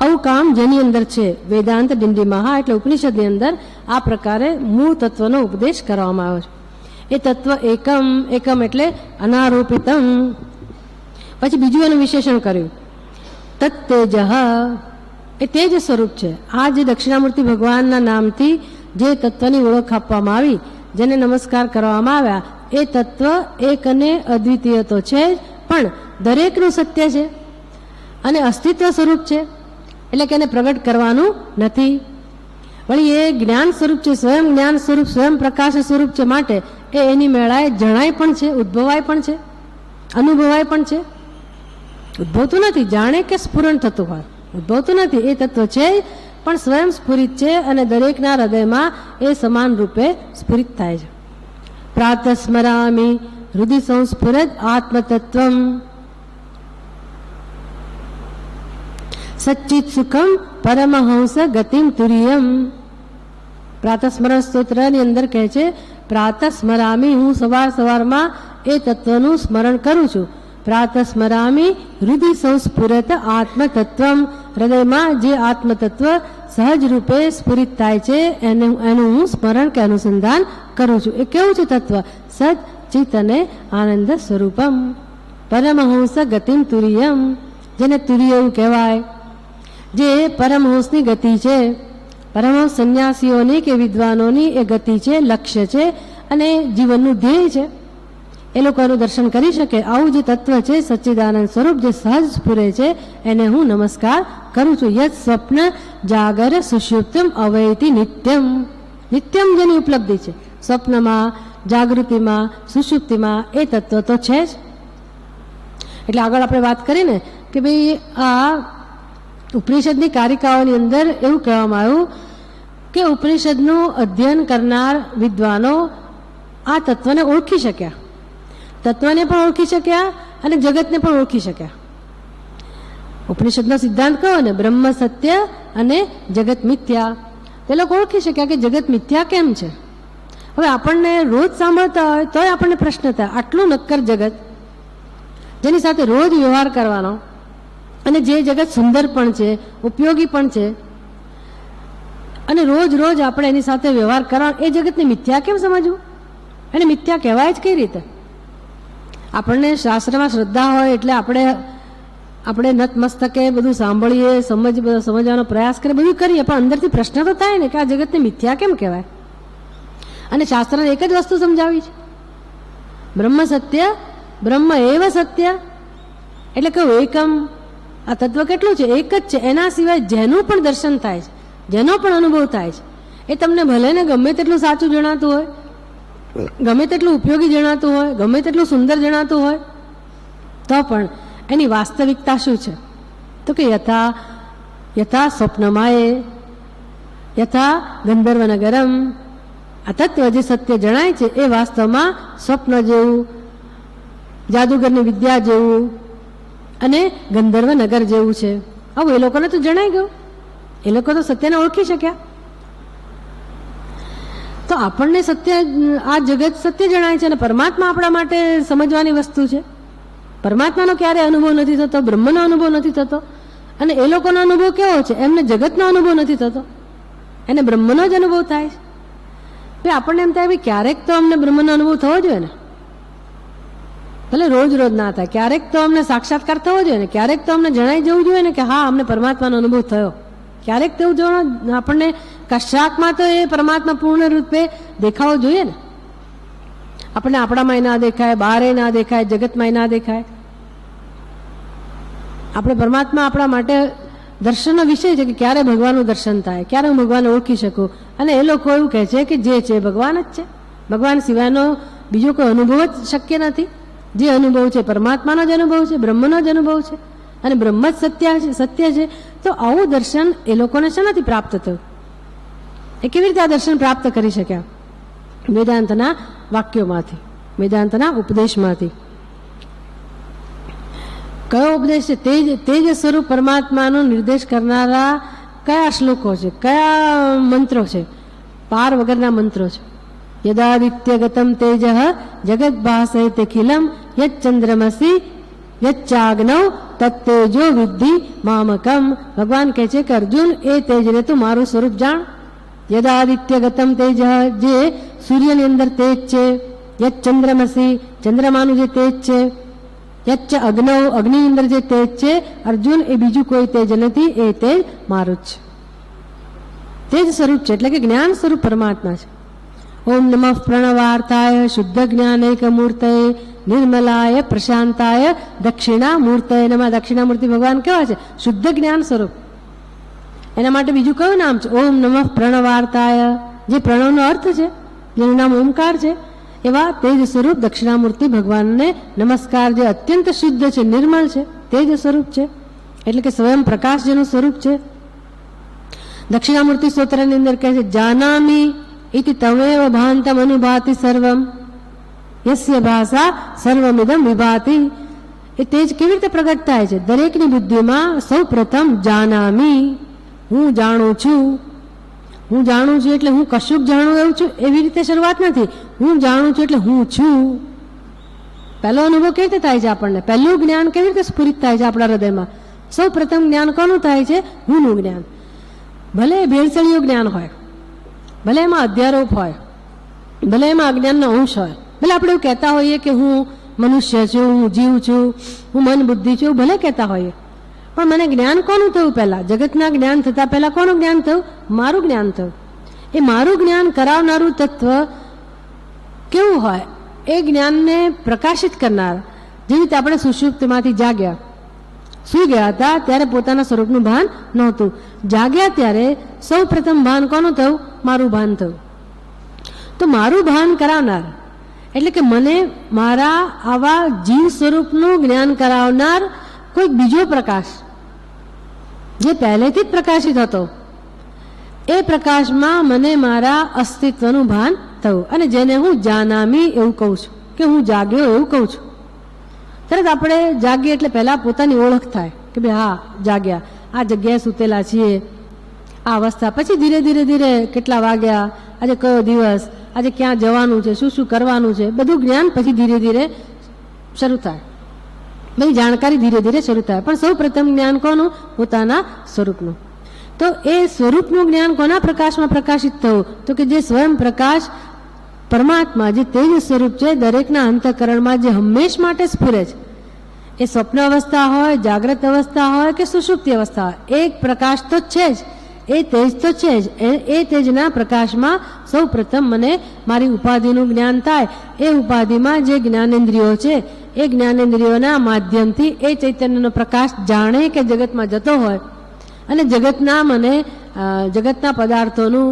આવું કામ જેની અંદર છે વેદાંત ડિંડીમહા એટલે ઉપનિષદની અંદર આ પ્રકારે મૂળ તત્વનો ઉપદેશ કરવામાં આવ્યો છે. એ તત્વ એકમ, એકમ એટલે અનારોપિતમ. પછી બીજું એનું વિશેષણ કર્યું, તત્તેજ, એ તેજ સ્વરૂપ છે. આ જે દક્ષિણામૂર્તિ ભગવાનના નામથી જે તત્વની ઓળખ આપવામાં આવી, જેને નમસ્કાર કરવામાં આવ્યા, એ તત્વ એક અને અદ્વિતીય તો છે જ, પણ દરેકનું સત્ય છે અને અસ્તિત્વ સ્વરૂપ છે, એટલે કે એને પ્રગટ કરવાનું નથી. વળી એ જ્ઞાન સ્વરૂપ છે, સ્વયં જ્ઞાન સ્વરૂપ, સ્વયં પ્રકાશ સ્વરૂપ છે, માટે એ એની મેળાએ જણાય પણ છે, ઉદ્ભવાય પણ છે, અનુભવાય પણ છે. ઉદ્ભવતું નથી, જાણે કે સ્ફુરણ થતું હોય, ઉદ્ભવતું નથી. એ તત્વ છે પણ સ્વયં સ્ફુરિત છે અને દરેકના હૃદયમાં એ સમાન રૂપે સ્ફુરિત થાય છે. પ્રાતઃ સ્મરામિ હૃદય સંસ્ફુરદ આત્મતત્વમ સચ્ચિત સુખમ પરમહંસ ગતિમ તુર્યમ. પ્રાતઃ સ્મરણ સ્તોત્રની અંદર કહે છે, પ્રાતઃ સ્મરામિ, હું સવાર સવારમાં એ તત્વનું સ્મરણ કરું છું. પ્રાતઃ સ્મરામિ હૃદય સંસ્ફુરત આત્મતત્વમ, હૃદયમાં જે આત્મતત્વ સહજ રૂપે સ્ફુરિત થાય છે એનું હું સ્મરણ કે અનુસંધાન કરું છું. એ કેવું છે તત્વ? સચ ચિત અને આનંદ સ્વરૂપમ પરમહંસ ગતિમ તુર્યમ, જેને તુર્ય એવું કહેવાય, જે પરમહંસની ગતિ છે. પરમહંસ સંન્યાસીઓની કે વિદ્વાનોની એ ગતિ છે, લક્ષ્ય છે અને જીવનનું ધ્યેય છે. એ લોકો એનું દર્શન કરી શકે. આવું જે તત્વ છે સચ્ચિદાનંદ સ્વરૂપ, જે સહજ સ્ફુરે છે, એને હું નમસ્કાર કરું છું. યત સ્વપ્ન જાગર સુષુપ્તમ અવૈતિ નિત્યમ, નિત્યમ જેની ઉપલબ્ધિ છે સ્વપ્નમાં, જાગૃતિમાં, સુષુપ્તિમાં, એ તત્વ તો છે જ. એટલે આગળ આપણે વાત કરીને કે ભાઈ આ ઉપનિષદની કારિકાઓની અંદર એવું કહેવામાં આવ્યું કે ઉપનિષદનું અધ્યયન કરનાર વિદ્વાનો આ તત્વને ઓળખી શક્યા, તત્વને પણ ઓળખી શક્યા અને જગતને પણ ઓળખી શક્યા. ઉપનિષદનો સિદ્ધાંત કયો ને, બ્રહ્મ સત્ય અને જગત મિથ્યા. તે લોકો ઓળખી શક્યા કે જગત મિથ્યા કેમ છે. હવે આપણને રોજ સાંભળતા હોય તોય આપણને પ્રશ્ન થાય, આટલું નક્કર જગત, જેની સાથે રોજ વ્યવહાર કરવાનો, અને જે જગત સુંદર પણ છે, ઉપયોગી પણ છે, અને રોજ રોજ આપણે એની સાથે વ્યવહાર કરવાનો, એ જગતને મિથ્યા કેમ સમજવું? એને મિથ્યા કહેવાય જ કઈ રીતે? આપણને શાસ્ત્રમાં શ્રદ્ધા હોય એટલે આપણે નતમસ્તકે બધું સાંભળીએ, સમજવાનો પ્રયાસ કરીએ, બધું કરીએ, પણ અંદરથી પ્રશ્ન તો થાય ને કે આ જગતને મિથ્યા કેમ કહેવાય? અને શાસ્ત્રને એક જ વસ્તુ સમજાવી છે, બ્રહ્મ સત્ય, બ્રહ્મ એવ સત્ય. એટલે કે એકમ, આ તત્વ કેટલું છે? એક જ છે. એના સિવાય જેનું પણ દર્શન થાય છે, જેનો પણ અનુભવ થાય છે, એ તમને ભલે ને ગમે તેટલું સાચું જણાતું હોય, ગમે તેટલું ઉપયોગી જણાતું હોય, ગમે તેટલું સુંદર જણાતું હોય, તો પણ એની વાસ્તવિકતા શું છે? તો કે યથા સ્વપ્નમાયે યથા ગંધર્વ નગરમ. આ તત્વ જે સત્ય જણાય છે એ વાસ્તવમાં સ્વપ્ન જેવું, જાદુગરની વિદ્યા જેવું અને ગંધર્વ નગર જેવું છે. આવું એ લોકોને તો જણાઈ ગયું, એ લોકો તો સત્યને ઓળખી શક્યા. તો આપણને સત્ય, આ જગત સત્ય જણાય છે અને પરમાત્મા આપણા માટે સમજવાની વસ્તુ છે. પરમાત્માનો ક્યારેય અનુભવ નથી થતો, બ્રહ્મનો અનુભવ નથી થતો. અને એ લોકોનો અનુભવ કેવો છે? એમને જગતનો અનુભવ નથી થતો, એને બ્રહ્મનો જ અનુભવ થાય છે. ભાઈ આપણને એમ થાય, ભાઈ ક્યારેક તો અમને બ્રહ્મનો અનુભવ થવો જોઈએ ને, ભલે રોજ રોજ ના થાય, ક્યારેક તો અમને સાક્ષાત્કાર થવો જોઈએ ને, ક્યારેક તો અમને જણાઈ જવું જોઈએ ને કે હા અમને પરમાત્માનો અનુભવ થયો. ક્યારેક તેવું જણ આપણને કશાકમાં તો એ પરમાત્મા પૂર્ણ રૂપે દેખાવો જોઈએ ને. આપણને આપણામાં ના દેખાય, બહારે ના દેખાય, જગતમાં ના દેખાય. આપણે પરમાત્મા આપણા માટે દર્શનનો વિષય છે કે ક્યારે ભગવાનનું દર્શન થાય, ક્યારે હું ભગવાનને ઓળખી શકું. અને એ લોકો એવું કહે છે કે જે છે ભગવાન જ છે, ભગવાન સિવાયનો બીજો કોઈ અનુભવ જ શક્ય નથી. જે અનુભવ છે પરમાત્માનો જ અનુભવ છે, બ્રહ્મનો જ અનુભવ છે, અને બ્રહ્મ જ સત્ય છે. તો આવું દર્શન એ લોકોને શેનાથી પ્રાપ્ત થયું? એ કેવી રીતે આ દર્શન પ્રાપ્ત કરી શક્યા? વેદાંતના વાક્યોમાંથી, વેદાંતના ઉપદેશમાંથી. કયો ઉપદેશ છે? તેજ સ્વરૂપ પરમાત્માનો નિર્દેશ કરનારા કયા શ્લોકો છે, કયા મંત્રો છે? પાર વગરના મંત્રો છે. યદાદિત્યગતમ તેજ જગત ભાસયતે ખિલમ યચ્ચંદ્રમસી યચ્ચાગ્નૌ તત્તેજો વિદ્ધિ મામકમ. ભગવાન કહે છે કે અર્જુન, એ તેજને તું મારું સ્વરૂપ જાણ. યદાદિત્યગતમ તેજ, જે સૂર્યની અંદર તેજ છે, યચ્ ચંદ્રમસી ચંદ્રમાનું જે તેજ છે, યચ્ચ અગ્નૌ અગ્નિની અંદર જે તેજ છે, અર્જુન એ બીજું કોઈ તેજ નથી, એ તેજ મારું જ છે. તેજ સ્વરૂપ છે એટલે કે જ્ઞાન સ્વરૂપ પરમાત્મા છે. ઓમ નમઃ પ્રણવાર્તાય શુદ્ધ જ્ઞાનૈક મૂર્તય નિર્મલાય પ્રશાંતાય દક્ષિણામૂર્તય નમઃ. દક્ષિણામૂર્તિ ભગવાન કેવા છે? શુદ્ધ જ્ઞાન સ્વરૂપ. એના માટે બીજું કયું નામ છે? ઓમ નમઃ પ્રણવાર્તાય, જે પ્રણવનો અર્થ છે, જેનું નામ ઓમકાર છે, એવા તેજ સ્વરૂપ દક્ષિણામૂર્તિ ભગવાનને નમસ્કાર, જે અત્યંત શુદ્ધ છે, નિર્મળ છે, તેજ સ્વરૂપ છે, એટલે કે સ્વયં પ્રકાશ જેનું સ્વરૂપ છે. દક્ષિણામૂર્તિ સ્તોત્રની અંદર કહે છે જાનામી ઇતિ તમેવ ભાંતમ અનુભાતિ સર્વમ યસ્ય ભાષા સર્વમિદમ વિભાતિ. એ તેજ કેવી રીતે પ્રગટ થાય છે? દરેકની બુદ્ધિમાં સૌ પ્રથમ જાનામી, હું જાણું છું. હું જાણું છું એટલે હું કશુંક જાણું એવું છું એવી રીતે શરૂઆત નથી. હું જાણું છું એટલે હું છું. પહેલો અનુભવ કેવી રીતે થાય છે આપણને? પહેલું જ્ઞાન કેવી રીતે સ્ફુરિત થાય છે આપણા હૃદયમાં? સૌ પ્રથમ જ્ઞાન કોનું થાય છે? હુંનું જ્ઞાન. ભલે ભેળસેળિયું જ્ઞાન હોય, ભલે એમાં અધ્યારોપ હોય, ભલે એમાં અજ્ઞાનનો અંશ હોય, ભલે આપણે એવું કહેતા હોઈએ કે હું મનુષ્ય છું, હું જીવ છું, હું મન બુદ્ધિ છું, ભલે કહેતા હોઈએ, પણ મને જ્ઞાન કોનું થયું? પહેલા જગતના જ્ઞાન થતા પહેલા કોનું જ્ઞાન થયું? મારું જ્ઞાન થયું. એ મારું જ્ઞાન કરાવનારું તત્વ કેવું હોય? એ જ્ઞાનને પ્રકાશિત કરનાર. જેવી રીતે આપણે સુષુપ્તિમાંથી જાગ્યા, સુઈ ગયા હતા ત્યારે પોતાના સ્વરૂપનું ભાન નહોતું. જાગ્યા ત્યારે સૌ પ્રથમ ભાન કોનું થયું? મારું ભાન થયું. તો મારું ભાન કરાવનાર એટલે કે મને મારા આવા જીવ સ્વરૂપનું જ્ઞાન કરાવનાર કોઈ બીજો પ્રકાશ, જે પહેલેથી જ પ્રકાશિત હતો, એ પ્રકાશમાં મને મારા અસ્તિત્વનું ભાન થયું. અને જેને હું જાનામી એવું કહું છું, કે હું જાગ્યો એવું કહું છું. તરત આપણે જાગીએ એટલે પહેલાં પોતાની ઓળખ થાય કે ભાઈ હા જાગ્યા, આ જગ્યાએ સૂતેલા છીએ, આ અવસ્થા. પછી ધીરે ધીરે ધીરે કેટલા વાગ્યા, આજે કયો દિવસ, આજે ક્યાં જવાનું છે, શું શું કરવાનું છે, બધું જ્ઞાન પછી ધીરે ધીરે શરૂ થાય. બધી જાણકારી ધીરે ધીરે શરૂ થાય. પણ સૌ પ્રથમ જ્ઞાન કોનું? પોતાના સ્વરૂપનું. તો એ સ્વરૂપનું જ્ઞાન કોના પ્રકાશમાં પ્રકાશિત થયું? તો કે જે સ્વયં પ્રકાશ પરમાત્મા, જે તેજ સ્વરૂપ છે, દરેકના અંતઃકરણમાં જે હંમેશ માટે સ્ફુરે છે. એ સ્વપ્ન અવસ્થા હોય, જાગ્રત અવસ્થા હોય કે સુષુપ્તિ અવસ્થા હોય, એક પ્રકાશ તો છે જ, એ તેજ તો છે જ. એ તેજના પ્રકાશમાં સૌ પ્રથમ મને મારી ઉપાધિનું જ્ઞાન થાય. એ ઉપાધિમાં જે જ્ઞાનેન્દ્રિયો છે, એ જ્ઞાનેન્દ્રિયોના માધ્યમથી એ ચૈતન્યનો પ્રકાશ જાણે કે જગતમાં જતો હોય, અને જગતના મને જગતના પદાર્થોનું,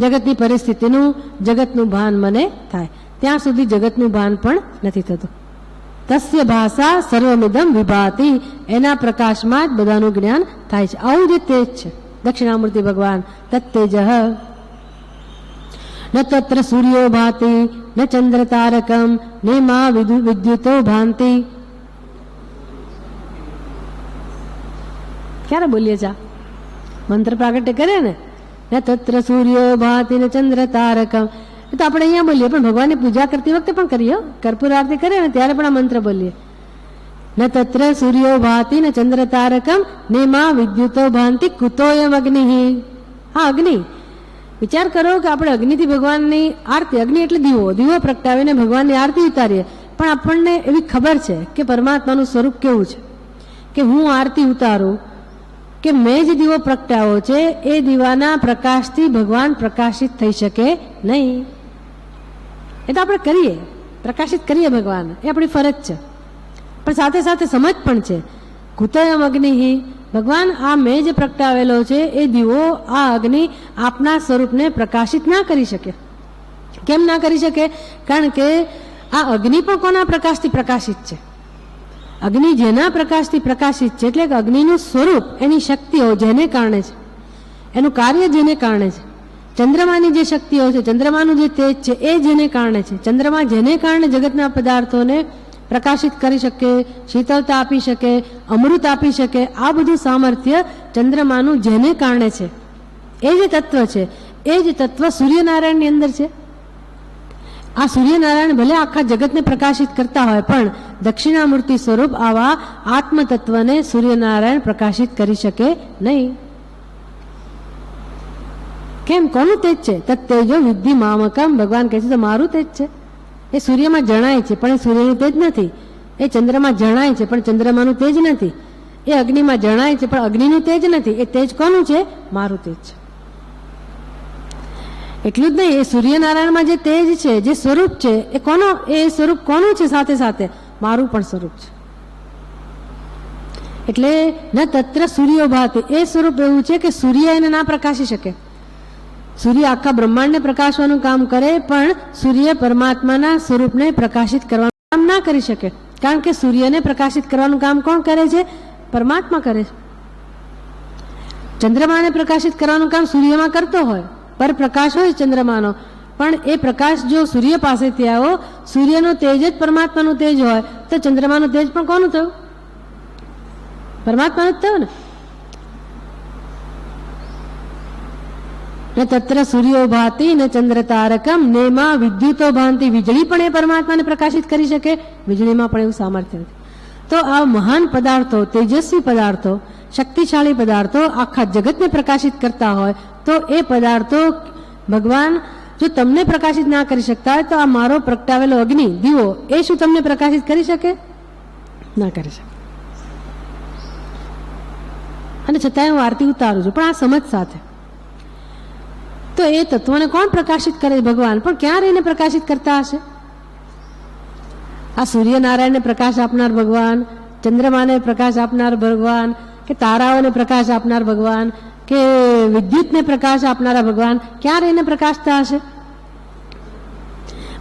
જગતની પરિસ્થિતિનું, જગતનું ભાન મને થાય. ત્યાં સુધી જગતનું ભાન પણ નથી થતું. તસ્ય ભાષા સર્વમિદમ વિભાતિ, એના પ્રકાશમાં જ બધાનું જ્ઞાન થાય છે. આવું જે તેજ છે દક્ષિણામૂર્તિ ભગવાન, તત્તેજ ન તત્ર સૂર્યો ભાતિ ન ચંદ્ર તારકમ ને મા વિદ્યુતો ભાંતિ. ક્યારે બોલીએ ચા? મંત્ર પ્રાગટ્ય કરે ને, ન તત્ર સૂર્યો ભાતિ ન ચંદ્ર તારકમ. એ તો આપણે અહીંયા બોલીએ, પણ ભગવાનની પૂજા કરતી વખતે પણ કરીએ. કર્પૂર આરતી કરીએ ને ત્યારે પણ આ મંત્ર બોલીએ. ન તત્ર સૂર્યો ભાતિ ન ચંદ્ર તારકમ ને મા વિદ્યુતો ભાંતિ કુતોયમ અગ્નિ. હા, અગ્નિ. વિચાર કરો કે આપણે અગ્નિથી ભગવાનની આરતી, અગ્નિ એટલે દીવો, દીવો પ્રગટાવીને ભગવાનની આરતી ઉતારીએ, પણ આપણને એવી ખબર છે કે પરમાત્માનું સ્વરૂપ કેવું છે, કે હું આરતી ઉતારું કે મેં જે દીવો પ્રગટાવ્યો છે એ દીવાના પ્રકાશથી ભગવાન પ્રકાશિત થઈ શકે નહીં. એ તો આપણે કરીએ, પ્રકાશિત કરીએ ભગવાન, એ આપણી ફરજ છે. પણ સાથે સાથે સમજ પણ છે, કુતયમ અગ્નિ, ભગવાન આ મેં જે પ્રગટાવેલો છે એ દીવો, આ અગ્નિ આપના સ્વરૂપને પ્રકાશિત ના કરી શકે. કેમ ના કરી શકે? કારણ કે આ અગ્નિ પણ કોના પ્રકાશથી પ્રકાશિત છે? અગ્નિ જેના પ્રકાશથી પ્રકાશિત છે, એટલે કે અગ્નિનું સ્વરૂપ, એની શક્તિઓ જેને કારણે છે, એનું કાર્ય જેને કારણે છે. ચંદ્રમાની જે શક્તિઓ છે, ચંદ્રમાનું જે તેજ છે, એ જેને કારણે છે. ચંદ્રમા જેને કારણે જગતના પદાર્થોને પ્રકાશિત કરી શકે, શીતળતા આપી શકે, અમૃત આપી શકે, આ બધું સામર્થ્ય ચંદ્રમાનું જેને કારણે છે. એ જે તત્વ છે, એ જ તત્વ સૂર્યનારાયણની અંદર છે. આ સૂર્યનારાયણ ભલે આખા જગતને પ્રકાશિત કરતા હોય, પણ દક્ષિણામૂર્તિ સ્વરૂપ આવા આત્મતત્વને સૂર્યનારાયણ પ્રકાશિત કરી શકે નહીં. કેમ? કોનું તેજ છે? તત્તેજો વિદ્ધિ મામકમ. ભગવાન કહે છે તો મારું તેજ છે. એ સૂર્યમાં જણાય છે પણ એ સૂર્યનું તેજ નથી. એ ચંદ્રમાં જણાય છે પણ ચંદ્રમાનું તેજ નથી. એ અગ્નિમાં જણાય છે પણ અગ્નિનું તેજ નથી. એ તેજ કોનું છે? મારું તેજ છે. એટલું જ નહીં, એ સૂર્યનારાયણમાં જે તેજ છે, જે સ્વરૂપ છે, એ સ્વરૂપ કોનું છે? સાથે સાથે મારું પણ સ્વરૂપ છે. એટલે ન તત્ર સૂર્યો ભાતિ, એ સ્વરૂપ એવું છે કે સૂર્ય એને ના પ્રકાશી શકે. સૂર્ય આખા બ્રહ્માંડને પ્રકાશવાનું કામ કરે પણ સૂર્ય પરમાત્માના સ્વરૂપને પ્રકાશિત કરવાનું કામ ના કરી શકે. કારણ કે સૂર્યને પ્રકાશિત કરવાનું કામ કોણ કરે છે? પરમાત્મા કરે છે. ચંદ્રમાને પ્રકાશિત કરવાનું કામ સૂર્યમાં કરતો હોય, પર પ્રકાશ હોય ચંદ્રમાનો, પણ એ પ્રકાશ જો સૂર્ય પાસેથી આવ્યો, સૂર્યનો તેજ જ પરમાત્માનું તેજ હોય તો ચંદ્રમાનું તેજ પણ કોનું થયું? પરમાત્માનું જ થયું ને. ન તત્ર સૂર્યો ભાતિ ન ચંદ્ર તારકમ નેમાં વિદ્યુતો ભાંતિ, વીજળી પણ એ પરમાત્માને પ્રકાશિત કરી શકે, વીજળીમાં પણ એવું સામર્થ્ય નથી. તો આ મહાન પદાર્થો, તેજસ્વી પદાર્થો, શક્તિશાળી પદાર્થો આખા જગતને પ્રકાશિત કરતા હોય તો એ પદાર્થો ભગવાન જો તમને પ્રકાશિત ના કરી શકતા હોય તો આ મારો પ્રગટાવેલો અગ્નિ દીવો એ શું તમને પ્રકાશિત કરી શકે? ના કરી શકે. અને છતાંય હું આરતી ઉતારું છું, પણ આ સમજ સાથે. તો એ તત્વને કોણ પ્રકાશિત કરે? ભગવાન. પણ ક્યાં રહીને પ્રકાશિત કરતા હશે? આ સૂર્યનારાયણને પ્રકાશ આપનાર ભગવાન, ચંદ્રમાને પ્રકાશ આપનાર ભગવાન, કે તારાઓને પ્રકાશ આપનાર ભગવાન, કે વિદ્યુતને પ્રકાશ આપનારા ભગવાન ક્યાં રહીને પ્રકાશતા હશે?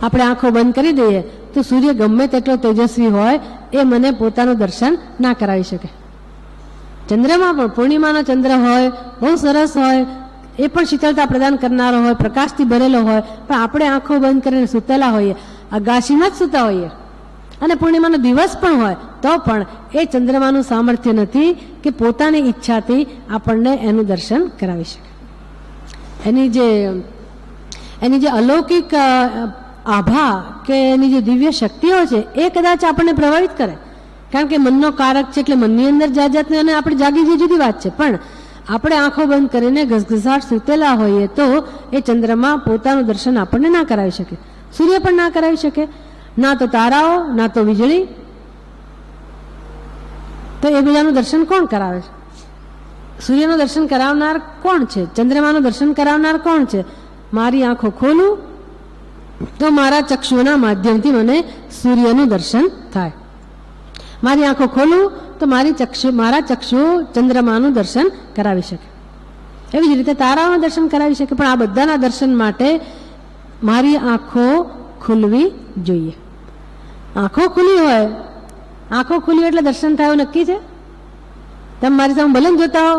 આપણે આંખો બંધ કરી દઈએ તો સૂર્ય ગમે તેટલો તેજસ્વી હોય એ મને પોતાનું દર્શન ના કરાવી શકે. ચંદ્રમાં પણ પૂર્ણિમાનો ચંદ્ર હોય, બહુ સરસ હોય, એ પણ શીતળતા પ્રદાન કરનારો હોય, પ્રકાશથી ભરેલો હોય, પણ આપણે આંખો બંધ કરીને સૂતેલા હોઈએ, અગાશીમાં જ સૂતા હોઈએ, અને પૂર્ણિમાનો દિવસ પણ હોય તો પણ એ ચંદ્રમાનું સામર્થ્ય નથી કે પોતાની ઈચ્છાથી આપણને એનું દર્શન કરાવી શકે. એની જે અલૌકિક આભા કે એની જે દિવ્ય શક્તિઓ છે એ કદાચ આપણને પ્રભાવિત કરે. કારણ કે મનનો કારક છે એટલે મનની અંદર જાત જાતને અને આપણે જાગી જે જુદી વાત છે, પણ આપણે આંખો બંધ કરીને ઘસઘસાટ સૂતેલા હોઈએ તો એ ચંદ્રમાં પોતાનું દર્શન આપણને ના કરાવી શકે, સૂર્ય પણ ના કરાવી શકે, ના તો તારાઓ, ના તો વીજળી. તો એ બધાનું દર્શન કોણ કરાવે છે? સૂર્યનું દર્શન કરાવનાર કોણ છે? ચંદ્રમાનું દર્શન કરાવનાર કોણ છે? મારી આંખો ખોલું તો મારા ચક્ષુના માધ્યમથી મને સૂર્યનું દર્શન થાય. મારી આંખો ખોલું તો મારા ચક્ષુ ચંદ્રમાનું દર્શન કરાવી શકે. એવી જ રીતે તારાઓનું દર્શન કરાવી શકે. પણ આ બધાના દર્શન માટે મારી આંખો ખુલવી જોઈએ. આંખો ખુલી હોય, આંખો ખુલી એટલે દર્શન થાય એવું નક્કી છે? તમે મારી સામે ભલે જોતા હો,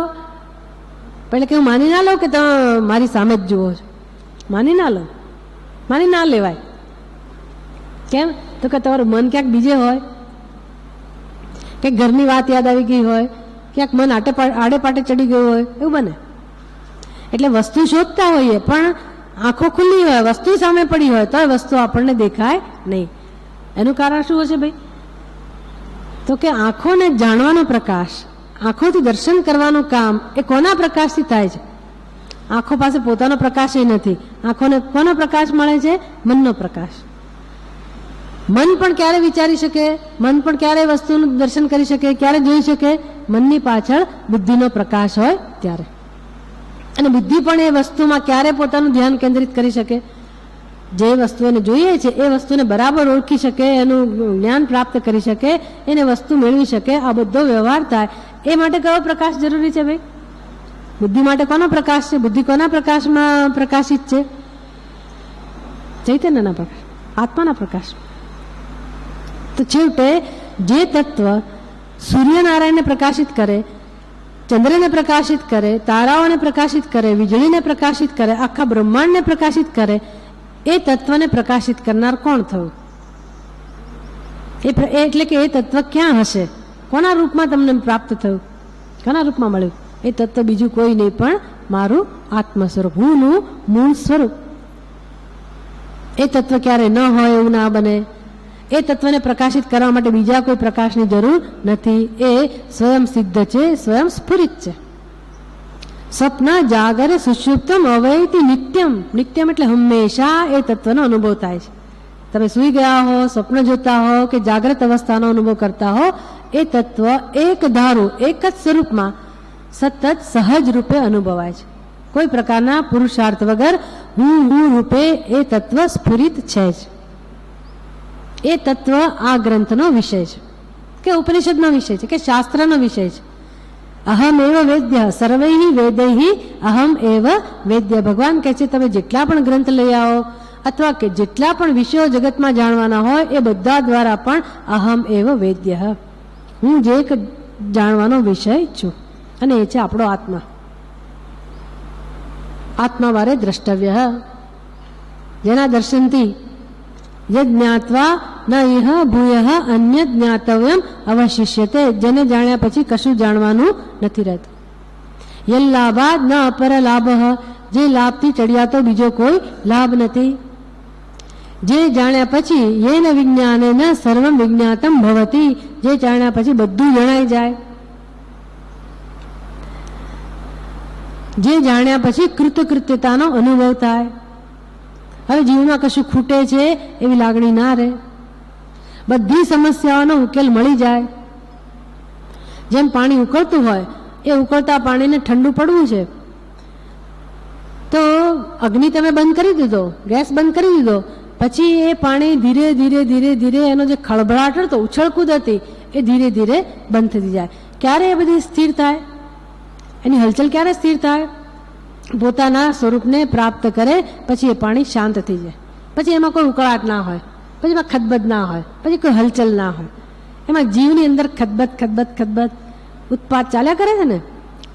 એટલે કે હું માની ના લઉં કે તમે મારી સામે જ જુઓ છો. માની ના લો, માની ના લેવાય. કેમ? તો કે તમારું મન ક્યાંક બીજે હોય, કે ઘરની વાત યાદ આવી ગઈ હોય, ક્યાંક મન આડે પાટે ચડી ગયું હોય, એવું બને. એટલે વસ્તુ શોધતા હોઈએ પણ આંખો ખુલ્લી હોય, વસ્તુ સામે પડી હોય તો એ વસ્તુ આપણને દેખાય નહીં. એનું કારણ શું હશે ભાઈ? તો કે આંખોને જાણવાનો પ્રકાશ, આંખોથી દર્શન કરવાનું કામ એ કોના પ્રકાશથી થાય છે? આંખો પાસે પોતાનો પ્રકાશ એ નથી. આંખોને કોનો પ્રકાશ મળે છે? મનનો પ્રકાશ. મન પણ ક્યારે વિચારી શકે? મન પણ ક્યારે વસ્તુનું દર્શન કરી શકે? ક્યારે જોઈ શકે? મનની પાછળ બુદ્ધિનો પ્રકાશ હોય ત્યારે. અને બુદ્ધિ પણ એ વસ્તુમાં ક્યારે પોતાનું ધ્યાન કેન્દ્રિત કરી શકે? જે વસ્તુને જોઈએ છે એ વસ્તુને બરાબર ઓળખી શકે, એનું જ્ઞાન પ્રાપ્ત કરી શકે, એને વસ્તુ મેળવી શકે, આ બધો વ્યવહાર થાય એ માટે કયો પ્રકાશ જરૂરી છે ભાઈ? બુદ્ધિ માટે કોનો પ્રકાશ છે? બુદ્ધિ કોના પ્રકાશમાં પ્રકાશિત છે? ચૈતન્યના પ્રકાશ, આત્માના પ્રકાશ. તો છેવટે જે તત્વ સૂર્યનારાયણને પ્રકાશિત કરે, ચંદ્રને પ્રકાશિત કરે, તારાઓને પ્રકાશિત કરે, વીજળીને પ્રકાશિત કરે, આખા બ્રહ્માંડને પ્રકાશિત કરે, એ તત્વને પ્રકાશિત કરનાર કોણ થયું? એટલે કે એ તત્વ ક્યાં હશે? કોના રૂપમાં તમને પ્રાપ્ત થયું? કોના રૂપમાં મળ્યું? એ તત્વ બીજું કોઈ નહીં પણ મારું આત્મ સ્વરૂપ, હુંનું મૂળ સ્વરૂપ. એ તત્વ ક્યારે ન હોય એવું ના બને. એ તત્વને પ્રકાશિત કરવા માટે બીજા કોઈ પ્રકાશની જરૂર નથી. એ સ્વયં સિદ્ધ છે, સ્વયં સ્ફુરિત છે. સ્વપ્ન જાગરે સુષુપ્તમ અવૈતિ નિત્યમ. નિત્યમ એટલે હંમેશા એ તત્વનો અનુભવ થાય છે. તમે સૂઈ ગયા હો, સ્વપ્ન જોતા હો કે જાગ્રત અવસ્થાનો અનુભવ કરતા હો, એ તત્વ એક ધારું એક જ સ્વરૂપમાં સતત સહજ રૂપે અનુભવાય છે. કોઈ પ્રકારના પુરુષાર્થ વગર હું રૂપે એ તત્વ સ્ફુરિત છે જ. એ તત્વ આ ગ્રંથનો વિષય છે કે ઉપનિષદનો વિષય છે કે શાસ્ત્રનો વિષય છે. અહમ એવ વેદ્ય સર્વૈ વેદૈ અહમ એવ વેદ્ય. ભગવાન કહે છે તમે જેટલા પણ ગ્રંથ લઈ આવો અથવા કે જેટલા પણ વિષયો જગતમાં જાણવાના હોય એ બધા દ્વારા પણ અહમ એવ વેદ્ય, હું જે એક જાણવાનો વિષય છું, અને એ છે આપણો આત્મા. આત્મા વારે દ્રષ્ટવ્ય, જેના દર્શનથી યદ જ્ઞાત્વા ન ઇહ ભૂય અન્ય જ્ઞાતવ્યમ અવશિષ્યતે, જેને જાણ્યા પછી કશું જાણવાનું નથી રહેતું. યલ્લાભાદ ન અપર લાભ, જે લાભથી ચડિયાતો બીજો કોઈ લાભ નથી. જે જાણ્યા પછી યેન વિજ્ઞાનેન સર્વમ વિજ્ઞાતમ ભવતી, જે જાણ્યા પછી બધું જણાઈ જાય. જે જાણ્યા પછી કૃતકૃત્યતાનો અનુભવ થાય. હવે જીવનમાં કશું ખૂટે છે એવી લાગણી ના રહે, બધી સમસ્યાઓનો ઉકેલ મળી જાય. જેમ પાણી ઉકળતું હોય, એ ઉકળતા પાણીને ઠંડુ પડવું છે તો અગ્નિ તમે બંધ કરી દીધો, ગેસ બંધ કરી દીધો, પછી એ પાણી ધીરે ધીરે ધીરે ધીરે એનો જે ખળભળાટ હતો, ઉછળકૂદ હતી, એ ધીરે ધીરે બંધ થતી જાય. ક્યારે એ બધી સ્થિર થાય? એની હલચલ ક્યારે સ્થિર થાય? પોતાના સ્વરૂપને પ્રાપ્ત કરે પછી એ પાણી શાંત થઈ જાય. પછી એમાં કોઈ ઉકળાટ ના હોય, પછી એમાં ખદબદ ના હોય, પછી કોઈ હલચલ ના હોય. એમાં જીવની અંદર ખદબદ ખદબદ ખદબદ ઉત્પાદ ચાલ્યા કરે છે ને,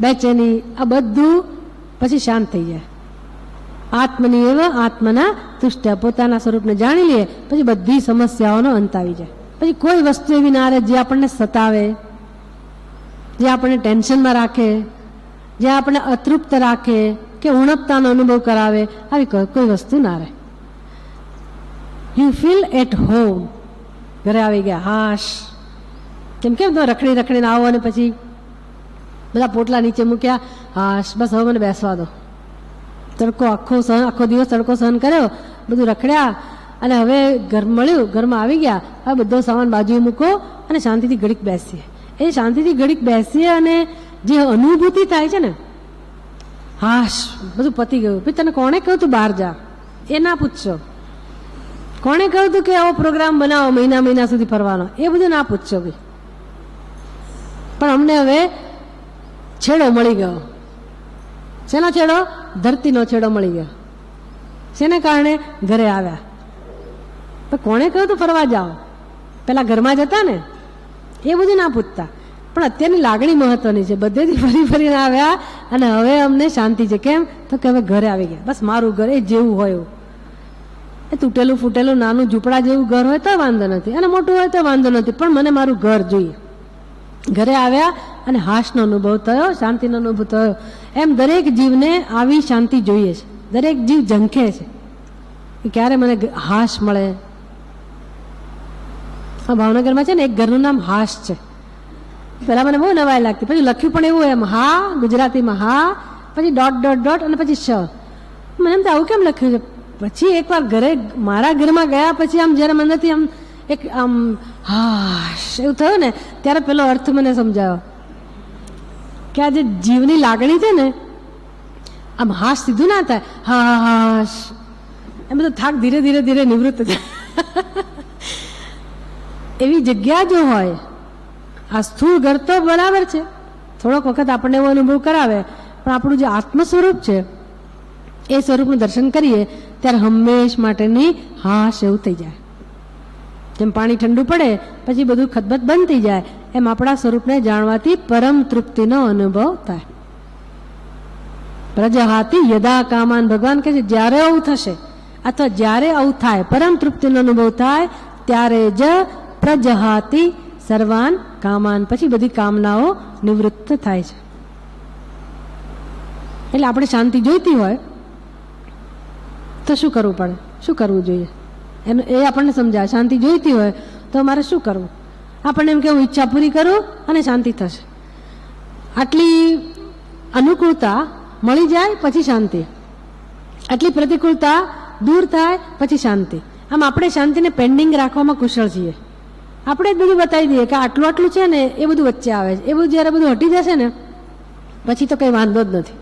બેચેની, આ બધું પછી શાંત થઈ જાય. આત્મની એવ આત્મના તુષ્ટ, પોતાના સ્વરૂપને જાણી લે પછી બધી સમસ્યાઓનો અંત આવી જાય. પછી કોઈ વસ્તુ એવી ના રહે જે આપણને સતાવે, જે આપણને ટેન્શનમાં રાખે, જે આપણને અતૃપ્ત રાખે કે ઉણપતાનો અનુભવ કરાવે, આવી કોઈ વસ્તુ ના રહે. You feel at home. ઘરે આવી ગયા, હાશ, કેમ તમે રખડી રખડીને આવો અને પછી બધા પોટલા નીચે મૂક્યા, હાશ બસ હવે મને બેસવા દો. તડકો આખો દિવસ તડકો સહન કર્યો, બધું રખડ્યા અને હવે ઘર મળ્યું, ઘરમાં આવી ગયા, હવે બધો સામાન બાજુએ મૂકો અને શાંતિથી ઘડીક બેસીએ. એ શાંતિથી ઘડીક બેસીએ અને જે અનુભૂતિ થાય છે ને, હાશ બધું પતી ગયું. પછી તને કોણે કહ્યું તું બહાર જા? એ ના પૂછશો. કોણે કહ્યું તું કે આવો પ્રોગ્રામ બનાવો મહિના મહિના સુધી ફરવાનો? એ બધું ના પૂછશો ભાઈ. પણ અમને હવે છેડો મળી ગયો. શેનો છેડો? ધરતીનો છેડો મળી ગયો. શેને કારણે? ઘરે આવ્યા. પણ કોણે કહ્યું તું ફરવા જાઓ? પેલા ઘરમાં જતા ને, એ બધું ના પૂછતા. પણ અત્યારની લાગણી મહત્વની છે. બધેથી ફરી ફરીને આવ્યા અને હવે અમને શાંતિ છે. કેમ? તો કે હવે ઘરે આવી ગયા. બસ મારું ઘર એ જેવું હોય એવું. એ તૂટેલું ફૂટેલું નાનું ઝૂંપડા જેવું ઘર હોય તો વાંધો નથી, અને મોટું હોય તો વાંધો નથી, પણ મને મારું ઘર જોઈએ. ઘરે આવ્યા અને હાશનો અનુભવ થયો, શાંતિનો અનુભવ થયો. એમ દરેક જીવને આવી શાંતિ જોઈએ છે. દરેક જીવ ઝંખે છે કે ક્યારે મને હાશ મળે. આ ભાવનગરમાં છે ને એક ઘરનું નામ હાશ છે. પહેલા મને બહુ નવાઈ લાગતી, પછી લખ્યું પણ એવું એમ, હા ગુજરાતીમાં હા, પછી ડોટ ડોટ ડોટ અને પછી શ. મને એમ તો આવું કેમ લખ્યું છે? પછી એકવાર ઘરે મારા ઘરમાં ગયા પછી આમ જ્યારે મનથી આમ એક આમ હાશ એવું થયું ને, ત્યારે પેલો અર્થ મને સમજાયો કે આ જે જીવની લાગણી છે ને, આમ હાશ સીધું ના થાય, હાશ એમ બધો થાક ધીરે ધીરે ધીરે નિવૃત્ત થાય. એવી જગ્યા જો હોય, આ સ્થૂળ ઘર તો બરાબર છે, થોડોક વખત આપણને એવો અનુભવ કરાવે, પણ આપણું જે આત્મ સ્વરૂપ છે એ સ્વરૂપનું દર્શન કરીએ ત્યારે હંમેશ માટેની હાશ એવું થઈ જાય. જેમ પાણી ઠંડુ પડે પછી બધું ખદબદ બંધ થઈ જાય, એમ આપણા સ્વરૂપને જાણવાથી પરમ તૃપ્તિનો અનુભવ થાય. પ્રજહાતિ યદા કામાન, ભગવાન કહે છે જ્યારે આવું થશે અથવા જ્યારે આવું થાય, પરમ તૃપ્તિનો અનુભવ થાય ત્યારે જ પ્રજહાતિ સર્વાન કામાન, પછી બધી કામનાઓ નિવૃત્ત થાય છે. એટલે આપણે શાંતિ જોઈતી હોય તો શું કરવું પડે, શું કરવું જોઈએ એનું એ આપણને સમજાય. શાંતિ જોઈતી હોય તો મારે શું કરવું? આપણને એમ કેવું ઈચ્છા પૂરી કરું અને શાંતિ થશે. આટલી અનુકૂળતા મળી જાય પછી શાંતિ, આટલી પ્રતિકૂળતા દૂર થાય પછી શાંતિ. આમ આપણે શાંતિને પેન્ડિંગ રાખવામાં કુશળ છીએ. આપણે જ બધું બતાવી દઈએ કે આટલું આટલું છે ને એ બધું વચ્ચે આવે છે. એ બધું જ્યારે બધું હટી જશે ને પછી તો કંઈ વાંધો જ નથી.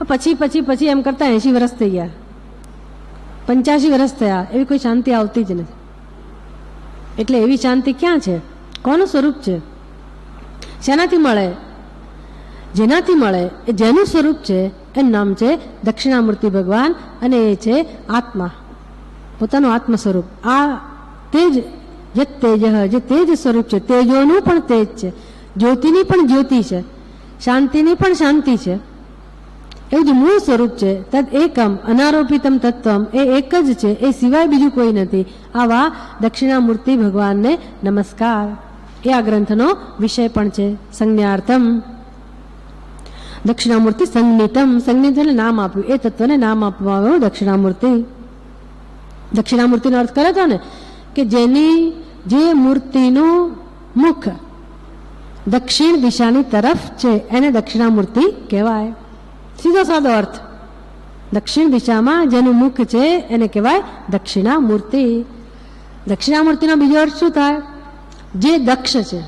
પછી પછી પછી એમ કરતાં 80 વર્ષ થઈ ગયા, 85 વર્ષ થયા, એવી કોઈ શાંતિ આવતી જ નથી. એટલે એવી શાંતિ ક્યાં છે? કોનું સ્વરૂપ છે? શેનાથી મળે? જેનાથી મળે એ જેનું સ્વરૂપ છે એનું નામ છે દક્ષિણામૂર્તિ ભગવાન, અને એ છે આત્મા, પોતાનું આત્મ સ્વરૂપ. આ તેજ જે તેજ, જે તેજ સ્વરૂપ છે, તેજોનું પણ તેજ છે, જ્યોતિની પણ જ્યોતિ છે, શાંતિની પણ શાંતિ છે. એવું જે મૂળ સ્વરૂપ છે તદ એકમ અનારોપિતમ તત્વમ, એ એક જ છે, એ સિવાય બીજું કોઈ નથી. આવા દક્ષિણામૂર્તિ ભગવાનને નમસ્કાર. એ આ ગ્રંથનો વિષય પણ છે. સંજ્ઞાર્થમ દક્ષિણામૂર્તિ સંજ્ઞિતમ, સંજ્ઞિત એટલે નામ આપ્યું, એ તત્વને નામ આપવામાં આવ્યું દક્ષિણામૂર્તિ. દક્ષિણામૂર્તિનો અર્થ કરે તો ને કે જેની જે મૂર્તિનું મુખ દક્ષિણ દિશાની તરફ છે એને દક્ષિણામૂર્તિ કહેવાય. સીધો સાદો અર્થ. દક્ષિણ દિશામાં જેનું મુખ છે એને કહેવાય દક્ષિણામૂર્તિ. દક્ષિણામૂર્તિનો બીજો અર્થ શું થાય? જે દક્ષ છે.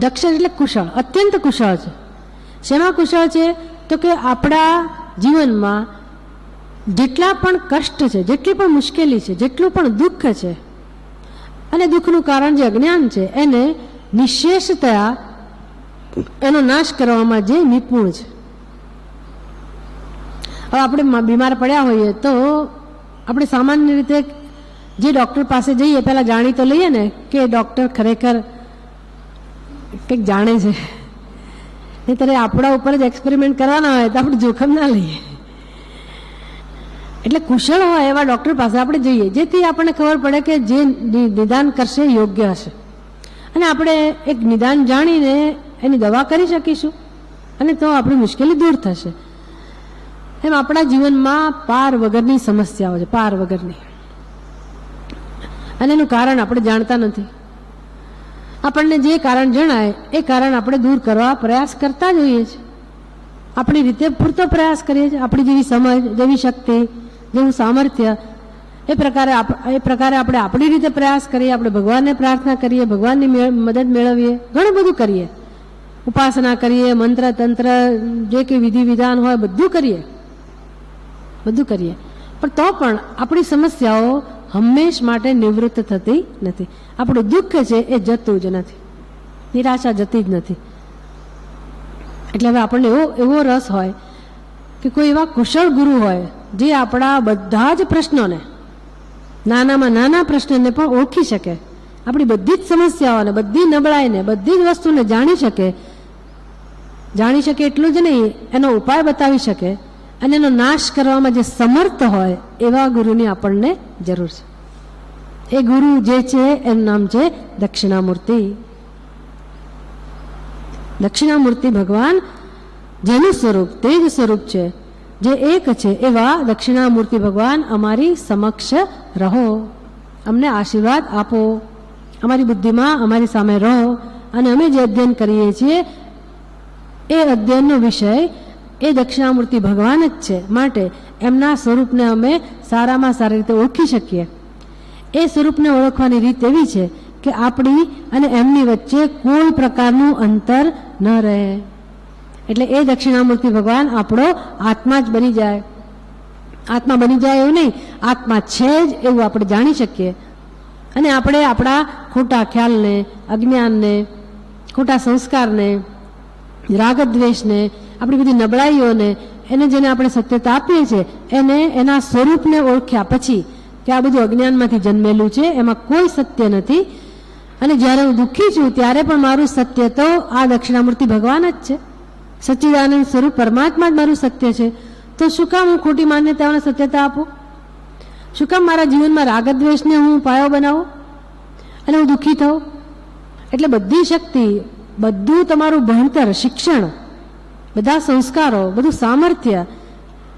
દક્ષ એટલે કુશળ, અત્યંત કુશળ છે. શેમાં કુશળ છે? તો કે આપણા જીવનમાં જેટલા પણ કષ્ટ છે, જેટલી પણ મુશ્કેલી છે, જેટલું પણ દુઃખ છે, અને દુઃખનું કારણ જે અજ્ઞાન છે, એને નિશેષતયા એનો નાશ કરવામાં જે નિપુણ છે. હવે આપણે બીમાર પડ્યા હોઈએ તો આપણે સામાન્ય રીતે જે ડૉક્ટર પાસે જઈએ પહેલાં જાણી તો લઈએ ને કે ડૉક્ટર ખરેખર કંઈક જાણે છે. નહીં ત્યારે આપણા ઉપર જ એક્સપેરિમેન્ટ કરવાના હોય તો આપણે જોખમ ના લઈએ. એટલે કુશળ હોય એવા ડૉક્ટર પાસે આપણે જઈએ, જેથી આપણને ખબર પડે કે જે નિદાન કરશે યોગ્ય હશે, અને આપણે એક નિદાન જાણીને એની દવા કરી શકીશું, અને તો આપણી મુશ્કેલી દૂર થશે. એમ આપણા જીવનમાં પાર વગરની સમસ્યાઓ છે, પાર વગરની, અને એનું કારણ આપણે જાણતા નથી. આપણને જે કારણ જણાય એ કારણ આપણે દૂર કરવા પ્રયાસ કરતા જ હોઈએ છીએ. આપણી રીતે પૂરતો પ્રયાસ કરીએ છીએ. આપણી જેવી સમજ, જેવી શક્તિ, જેવું સામર્થ્ય, એ પ્રકારે આપણે આપણી રીતે પ્રયાસ કરીએ. આપણે ભગવાનને પ્રાર્થના કરીએ, ભગવાનની મદદ મેળવીએ, ઘણું બધું કરીએ, ઉપાસના કરીએ, મંત્ર તંત્ર જે કંઈ વિધિ વિધાન હોય બધું કરીએ, પણ તો પણ આપણી સમસ્યાઓ હંમેશ માટે નિવૃત્ત થતી નથી. આપણું દુઃખ છે એ જતું જ નથી, નિરાશા જતી જ નથી. એટલે હવે આપણને એવો રસ હોય કે કોઈ એવા કુશળ ગુરુ હોય જે આપણા બધા જ પ્રશ્નોને, નાનામાં નાના પ્રશ્નને પણ ઓળખી શકે, આપણી બધી જ સમસ્યાઓને, બધી નબળાઈને, બધી જ વસ્તુને જાણી શકે એટલું જ નહીં, એનો ઉપાય બતાવી શકે, અને એનો નાશ કરવામાં જે સમર્થ હોય એવા ગુરુની આપણને જરૂર છે. એ ગુરુ જે છે એનું નામ છે દક્ષિણામૂર્તિ. દક્ષિણામૂર્તિ ભગવાન જેનું સ્વરૂપ તેજ સ્વરૂપ છે, જે એક છે, એવા દક્ષિણામૂર્તિ ભગવાન અમારી સમક્ષ રહો, અમને આશીર્વાદ આપો, અમારી બુદ્ધિમાં અમારી સામે રહો, અને અમે જે અધ્યયન કરીએ છીએ એ અધ્યયનનો વિષય એ દક્ષિણામૂર્તિ ભગવાન જ છે. માટે એમના સ્વરૂપને અમે સારામાં સારી રીતે ઓળખી શકીએ. એ સ્વરૂપને ઓળખવાની રીત એવી છે કે આપણી અને એમની વચ્ચે કોઈ પ્રકારનું અંતર ન રહે. એટલે એ દક્ષિણામૂર્તિ ભગવાન આપણો આત્મા જ બની જાય. આત્મા બની જાય એવું નહીં, આત્મા છે જ એવું આપણે જાણી શકીએ, અને આપણે આપણા ખોટા ખ્યાલને, અજ્ઞાનને, ખોટા સંસ્કારને, રાગદ્વેષને, આપણી બધી નબળાઈઓને, એને જેને આપણે સત્યતા આપીએ છીએ એને એના સ્વરૂપને ઓળખ્યા પછી કે આ બધું અજ્ઞાનમાંથી જન્મેલું છે, એમાં કોઈ સત્ય નથી, અને જ્યારે હું દુઃખી છું ત્યારે પણ મારું સત્ય તો આ દક્ષિણામૂર્તિ ભગવાન જ છે, સચ્ચિદાનંદ સ્વરૂપ પરમાત્મા જ મારું સત્ય છે. તો શું કામ હું ખોટી માન્યતાઓને સત્યતા આપું? શું કામ મારા જીવનમાં રાગદ્વેષને હું પાયો બનાવું અને હું દુઃખી થઉં? એટલે બધી શક્તિ, બધું તમારું ભણતર, શિક્ષણ, બધા સંસ્કારો, બધું સામર્થ્ય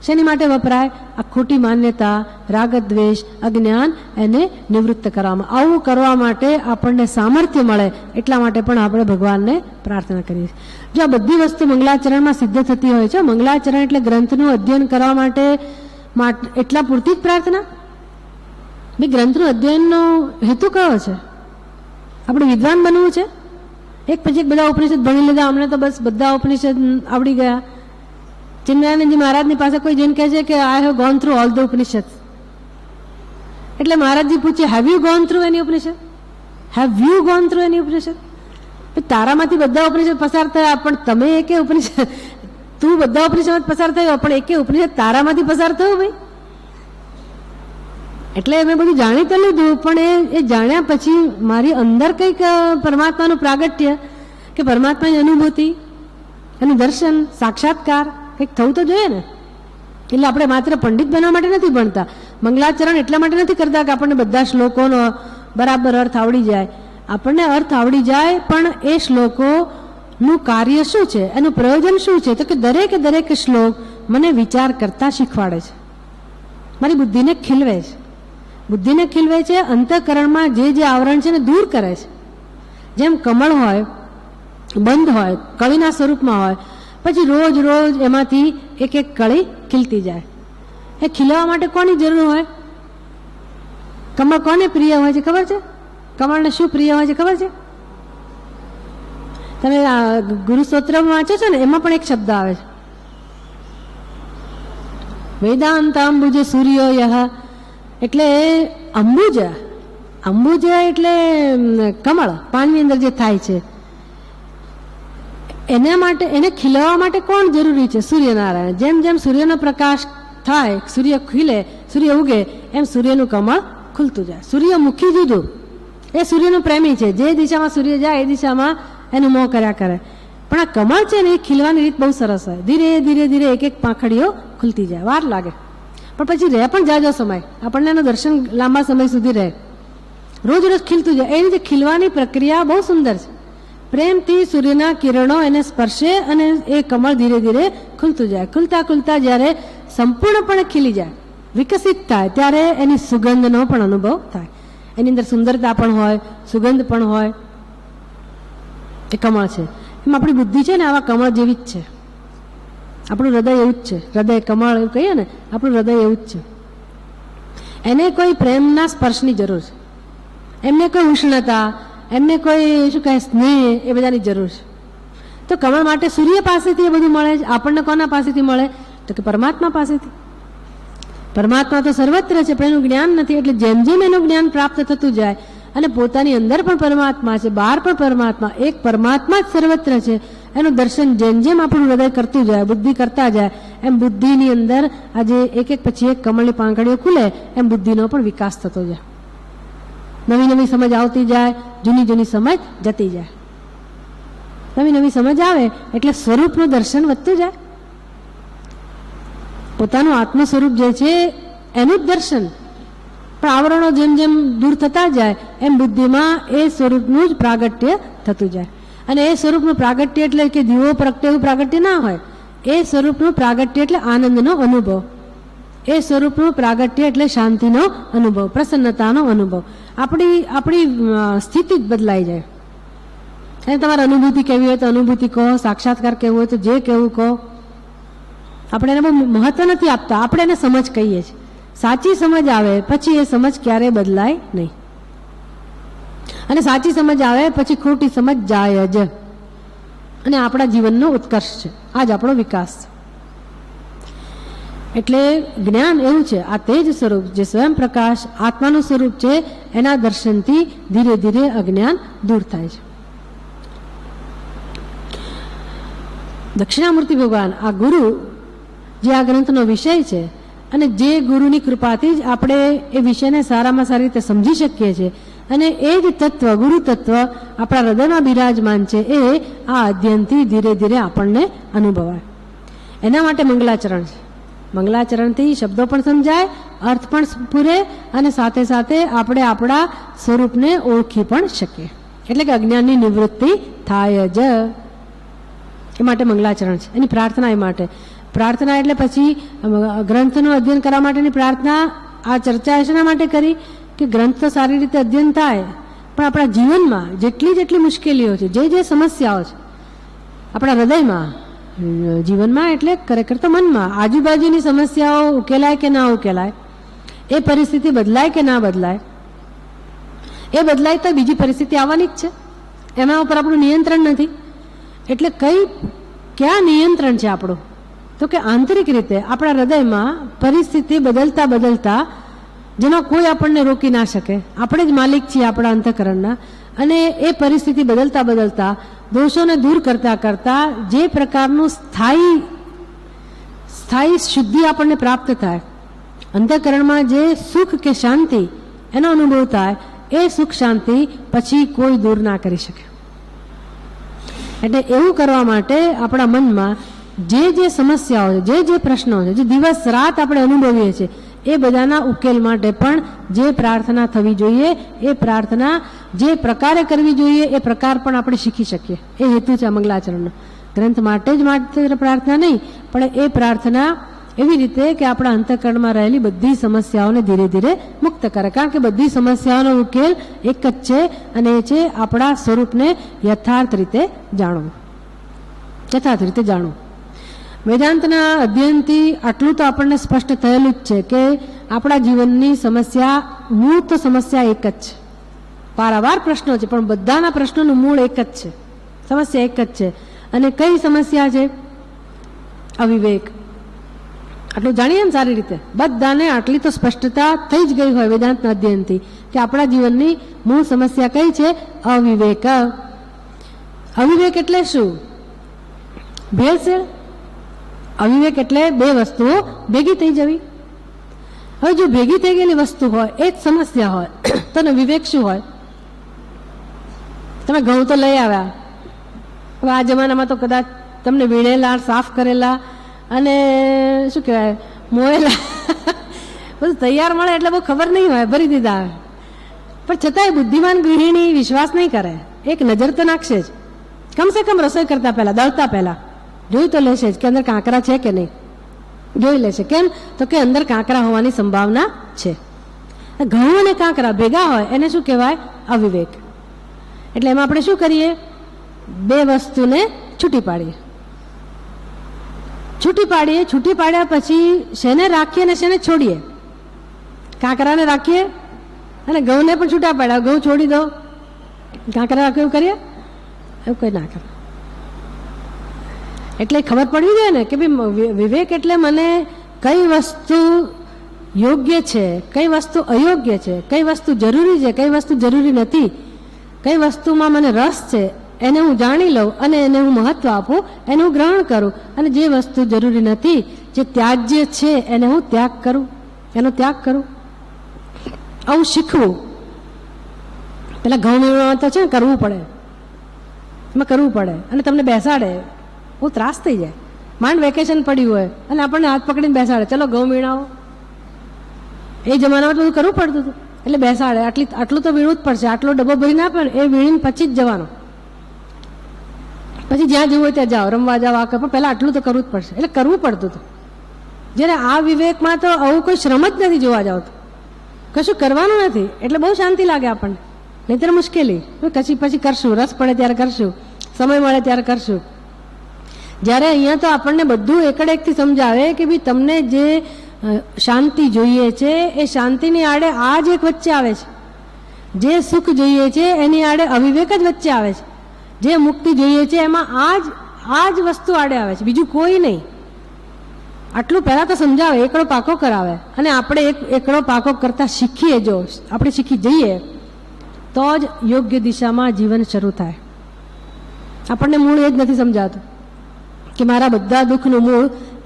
શેની માટે વપરાય? આ ખોટી માન્યતા, રાગદ્વેષ, અજ્ઞાન એને નિવૃત્ત કરવામાં. આવું કરવા માટે આપણને સામર્થ્ય મળે એટલા માટે પણ આપણે ભગવાનને પ્રાર્થના કરીએ છીએ. જો આ બધી વસ્તુ મંગલાચરણમાં સિદ્ધ થતી હોય છે, મંગલાચરણ એટલે ગ્રંથનું અધ્યયન કરવા માટે એટલા પૂરતી જ પ્રાર્થના, ભાઈ ગ્રંથનું અધ્યયનનો હેતુ કયો છે? આપણે વિદ્વાન બનવું છે? એક પછી એક બધા ઉપનિષદ ભણી લીધા, અમને તો બસ બધા ઉપનિષદ આવડી ગયા. ચિન્મયાનંદજી મહારાજની પાસે કોઈ જઈને કહે છે કે I have gone through all the Upanishad. એટલે મહારાજજી પૂછે, have you gone through any Upanishad? Have you gone through any Upanishad? તારામાંથી બધા ઉપનિષદ પસાર થયા, પણ તમે એકે ઉપનિષદ, તું બધા ઉપનિષદ પસાર થયો, પણ એકે ઉપનિષદ તારામાંથી પસાર થયું ભાઈ? એટલે મેં બધું જાણી તો લીધું, પણ એ જાણ્યા પછી મારી અંદર કંઈક પરમાત્માનું પ્રાગટ્ય કે પરમાત્માની અનુભૂતિ, એનું દર્શન, સાક્ષાત્કાર કંઈક થવું તો જોઈએ ને. એટલે આપણે માત્ર પંડિત બનવા માટે નથી ભણતા, મંગલાચરણ એટલા માટે નથી કરતા કે આપણને બધા શ્લોકોનો બરાબર અર્થ આવડી જાય. આપણને અર્થ આવડી જાય, પણ એ શ્લોકોનું કાર્ય શું છે, એનું પ્રયોજન શું છે? તો કે દરેક શ્લોક મને વિચાર કરતા શીખવાડે છે, મારી બુદ્ધિને ખીલવે છે. બુદ્ધિને ખીલવે છે, અંતઃકરણમાં જે આવરણ છે ને દૂર કરે છે. જેમ કમળ હોય, બંધ હોય, કળીના સ્વરૂપમાં હોય, પછી રોજ રોજ એમાંથી એક એક કળી ખીલતી જાય. એ ખીલવા માટે કોની જરૂર હોય? કમળ કોને પ્રિય હોય છે ખબર છે? કમળને શું પ્રિય હોય છે ખબર છે? તમે ગુરુ સ્તોત્રમાં વાંચો છો ને, એમાં પણ એક શબ્દ આવે છે, વેદાંતાંબુજ સૂર્યોયઃ. એટલે અંબુજ, અંબુજ એટલે કમળ, પાણીની અંદર જે થાય છે, એના માટે, એને ખીલવા માટે કોણ જરૂરી છે? સૂર્યનારાયણ. જેમ જેમ સૂર્યનો પ્રકાશ થાય, સૂર્ય ખીલે, સૂર્ય ઉગે, એમ સૂર્યનું કમળ ખુલતું જાય. સૂર્યમુખી જુદું, એ સૂર્યનું પ્રેમી છે, જે દિશામાં સૂર્ય જાય એ દિશામાં એનું મોહ કર્યા કરે. પણ આ કમળ છે ને, એ ખીલવાની રીત બહુ સરસ હોય. ધીરે ધીરે ધીરે એક એક પાંખડીઓ ખુલતી જાય, વાર લાગે, પણ પછી રહે પણ જાજો સમય, આપણને એનું દર્શન લાંબા સમય સુધી રહે. રોજ રોજ ખીલતું જાય. એ રીતે ખીલવાની પ્રક્રિયા બહુ સુંદર છે. પ્રેમથી સૂર્યના કિરણો એને સ્પર્શે અને એ કમળ ધીરે ધીરે ખુલતું જાય. ખુલતા ખુલતા જ્યારે સંપૂર્ણપણે ખીલી જાય, વિકસિત થાય, ત્યારે એની સુગંધનો પણ અનુભવ થાય. એની અંદર સુંદરતા પણ હોય, સુગંધ પણ હોય. એ કમળ છે. એમ આપણી બુદ્ધિ છે ને, આવા કમળ જેવી જ છે. આપણું હૃદય એવું જ છે. હૃદય કમળ એવું કહીએ ને, આપણું હૃદય એવું જ છે. એને કોઈ પ્રેમના સ્પર્શની જરૂર છે, એમને કોઈ ઉષ્ણતા, એમને કોઈ શું કહે સ્નેહ, એ બધાની જરૂર છે. તો કમળ માટે સૂર્ય પાસેથી એ બધું મળે છે. આપણને કોના પાસેથી મળે? તો કે પરમાત્મા પાસેથી. પરમાત્મા તો સર્વત્ર છે, પણ એનું જ્ઞાન નથી. એટલે જેમ જેમ એનું જ્ઞાન પ્રાપ્ત થતું જાય, અને પોતાની અંદર પણ પરમાત્મા છે, બહાર પણ પરમાત્મા, એક પરમાત્મા જ સર્વત્ર છે, એનું દર્શન જેમ જેમ આપણું હૃદય કરતું જાય, બુદ્ધિ કરતા જાય, એમ બુદ્ધિની અંદર આજે એક એક પછી એક કમળની પાંખડીઓ ખુલે, એમ બુદ્ધિનો પણ વિકાસ થતો જાય. નવી નવી સમજ આવતી જાય, જૂની જૂની સમજ જતી જાય. નવી નવી સમજ આવે એટલે સ્વરૂપનું દર્શન વધતું જાય. પોતાનું આત્મ સ્વરૂપ જે છે એનું જ દર્શન. પણ આવરણો જેમ જેમ દૂર થતા જાય, એમ બુદ્ધિમાં એ સ્વરૂપનું જ પ્રાગટ્ય થતું જાય. અને એ સ્વરૂપનું પ્રાગટ્ય એટલે કે દીવો પ્રગટે એવું પ્રાગટ્ય ના હોય. એ સ્વરૂપનું પ્રાગટ્ય એટલે આનંદનો અનુભવ. એ સ્વરૂપનું પ્રાગટ્ય એટલે શાંતિનો અનુભવ, પ્રસન્નતાનો અનુભવ. આપણી સ્થિતિ જ બદલાઈ જાય. અને તમારે અનુભૂતિ કેવી હોય તો અનુભૂતિ કહો, સાક્ષાત્કાર કેવું હોય તો જે કેવું કહો. આપણે એને બહુ મહત્વ નથી આપતા, આપણે એને સમજ કહીએ છીએ. સાચી સમજ આવે પછી એ સમજ ક્યારેય બદલાય નહીં. અને સાચી સમજ આવે પછી ખોટી સમજ જાય જ. અને આપણા જીવનનો ઉત્કર્ષ છે, આ જ આપણો વિકાસ છે. એટલે જ્ઞાન એવું છે, આ તેજ સ્વરૂપ જે સ્વયં પ્રકાશ આત્માનું સ્વરૂપ છે, એના દર્શનથી ધીરે ધીરે અજ્ઞાન દૂર થાય છે. દક્ષિણામૂર્તિ ભગવાન, આ ગુરુ જે આ ગ્રંથનો વિષય છે, અને જે ગુરુની કૃપાથી જ આપણે એ વિષયને સારામાં સારી રીતે સમજી શકીએ છીએ, અને એ જ તત્વ, ગુરુ તત્વ આપણા હૃદયમાં બિરાજમાન છે, એ આ અધ્યયનથી ધીરે ધીરે આપણને અનુભવાય. એના માટે મંગલાચરણ છે. મંગલાચરણથી શબ્દો પણ સમજાય, અર્થ પણ પૂરે, અને સાથે સાથે આપણે આપણા સ્વરૂપને ઓળખી પણ શકીએ. એટલે કે અજ્ઞાનની નિવૃત્તિ થાય જ. એ માટે મંગલાચરણ છે. એની પ્રાર્થના એ માટે. પ્રાર્થના એટલે પછી ગ્રંથનું અધ્યયન કરવા માટેની પ્રાર્થના આ ચર્ચા શેના માટે કરી કે ગ્રંથ તો સારી રીતે અધ્યયન થાય, પણ આપણા જીવનમાં જેટલી મુશ્કેલીઓ છે, જે સમસ્યાઓ છે આપણા હૃદયમાં, જીવનમાં એટલે ખરેખર તો મનમાં, આજુબાજુની સમસ્યાઓ ઉકેલાય કે ના ઉકેલાય, એ પરિસ્થિતિ બદલાય કે ના બદલાય? એ બદલાય તો બીજી પરિસ્થિતિ આવવાની જ છે, એના ઉપર આપણું નિયંત્રણ નથી. એટલે ક્યાં નિયંત્રણ છે આપણું? તો કે આંતરિક રીતે આપણા હૃદયમાં પરિસ્થિતિ બદલતા બદલતા, જેનો કોઈ આપણને રોકી ના શકે, આપણે જ માલિક છીએ આપણા અંતઃકરણના, અને એ પરિસ્થિતિ બદલતા બદલતા દોષોને દૂર કરતા કરતા જે પ્રકારનું સ્થાયી શુદ્ધિ આપણને પ્રાપ્ત થાય, અંતઃકરણમાં જે સુખ કે શાંતિ એનો અનુભવ થાય, એ સુખ શાંતિ પછી કોઈ દૂર ના કરી શકે. એટલે એવું કરવા માટે આપણા મનમાં જે સમસ્યાઓ છે, જે પ્રશ્નો છે, જે દિવસ રાત આપણે અનુભવીએ છીએ, એ બધાના ઉકેલ માટે પણ જે પ્રાર્થના થવી જોઈએ, એ પ્રાર્થના જે પ્રકારે કરવી જોઈએ, એ પ્રકાર પણ આપણે શીખી શકીએ. એ હેતુ છે આ મંગલાચરણનો. ગ્રંથ માટે જ માત્ર પ્રાર્થના નહીં, પણ એ પ્રાર્થના એવી રીતે કે આપણા અંતઃકરણમાં રહેલી બધી સમસ્યાઓને ધીરે ધીરે મુક્ત કરે. કારણ કે બધી સમસ્યાઓનો ઉકેલ એક જ છે, અને એ છે આપણા સ્વરૂપને યથાર્થ રીતે જાણવું. વેદાંતના અધ્યયનથી આટલું તો આપણને સ્પષ્ટ થયેલું જ છે કે આપણા જીવનની સમસ્યા, મૂળ તો સમસ્યા એક જ છે. પારાવાર પ્રશ્નો છે, પણ બધાના પ્રશ્નોનું મૂળ એક જ છે, સમસ્યા એક જ છે. અને કઈ સમસ્યા છે? અવિવેક. આટલું જાણીએ ને સારી રીતે, બધાને આટલી તો સ્પષ્ટતા થઈ જ ગઈ હોય વેદાંતના અધ્યયનથી કે આપણા જીવનની મૂળ સમસ્યા કઈ છે? અવિવેક. અવિવેક એટલે શું? ભેળસેળ. અવિવેક એટલે બે વસ્તુઓ ભેગી થઈ જવી. હવે જો ભેગી થઈ ગયેલી વસ્તુ હોય, એ જ સમસ્યા હોય, તો વિવેક શું હોય? તમે ઘઉં તો લઈ આવ્યા, હવે આ જમાનામાં તો કદાચ તમને વીણેલા, સાફ કરેલા અને શું કહેવાય મોયેલા બધું તૈયાર મળે એટલે બહુ ખબર નહીં હોય, ભરી દીધા. પણ છતાંય બુદ્ધિમાન ગૃહિણી વિશ્વાસ નહીં કરે, એક નજર તો નાખશે જ. કમસે કમ રસોઈ કરતા પહેલા, દળતા પહેલા જોઈ તો લેશે જ કે અંદર કાંકરા છે કે નહીં, જોઈ લેશે. કેમ? તો કે અંદર કાંકરા હોવાની સંભાવના છે. ઘઉં અને કાંકરા ભેગા હોય એને શું કહેવાય? અવિવેક. એટલે એમાં આપણે શું કરીએ? બે વસ્તુને છૂટી પાડીએ. છૂટી પાડ્યા પછી શેને રાખીએ અને શેને છોડીએ? કાંકરાને રાખીએ અને ઘઉંને પણ છૂટા પાડ્યા, ઘઉં છોડી દો, કાંકરા રાખો, એવું કરીએ? એવું કંઈ ના કરે. એટલે ખબર પડવી જોઈએ ને કે ભાઈ વિવેક એટલે મને કઈ વસ્તુ યોગ્ય છે, કઈ વસ્તુ અયોગ્ય છે, કઈ વસ્તુ જરૂરી છે, કઈ વસ્તુ જરૂરી નથી, કઈ વસ્તુમાં મને રસ છે એને હું જાણી લઉં અને એને હું મહત્વ આપું, એને હું ગ્રહણ કરું, અને જે વસ્તુ જરૂરી નથી, જે ત્યાજ્ય છે, એને હું એનો ત્યાગ કરું. આવું શીખવું. પેલા ઘઉં વીણવા તો છે ને કરવું પડે, એમાં કરવું પડે, અને તમને બેસાડે, બહુ ત્રાસ થઈ જાય. માંડ વેકેશન પડ્યું હોય અને આપણને હાથ પકડીને બેસાડે, ચલો ઘઉં વીણાવો. એ જમાનામાં બધું કરવું પડતું હતું. એટલે બેસાડે, આટલું તો વીણવું જ પડશે, આટલો ડબ્બો ભરી ના પડે, એ વીણીને પછી જ જવાનો. પછી જ્યાં જવું હોય ત્યાં જાઓ, રમવા જાઓ, આ પણ પહેલાં આટલું તો કરવું જ પડશે. એટલે કરવું પડતું હતું. જ્યારે આ વિવેકમાં તો આવું કોઈ શ્રમ જ નથી જોવા જાવ તો, કશું કરવાનું નથી, એટલે બહુ શાંતિ લાગે આપણને. નહીંતર મુશ્કેલી, પછી કરશું, રસ પડે ત્યારે કરશું, સમય મળે ત્યારે કરશું. જ્યારે અહીંયા તો આપણને બધું એકડેકથી સમજાવે કે ભાઈ તમને જે શાંતિ જોઈએ છે એ શાંતિની આડે આ જ એક વચ્ચે આવે છે, જે સુખ જોઈએ છે એની આડે અવિવેક જ વચ્ચે આવે છે, જે મુક્તિ જોઈએ છે એમાં આ જ વસ્તુ આડે આવે છે, બીજું કોઈ નહીં. આટલું પહેલાં તો સમજાવે, એકડો પાકો કરાવે, અને આપણે એકડો પાકો કરતા શીખીએ, જો આપણે શીખી જઈએ તો જ યોગ્ય દિશામાં જીવન શરૂ થાય. આપણને મૂળ એ જ નથી સમજાતું કે મારા બધા દુઃખનું મૂળ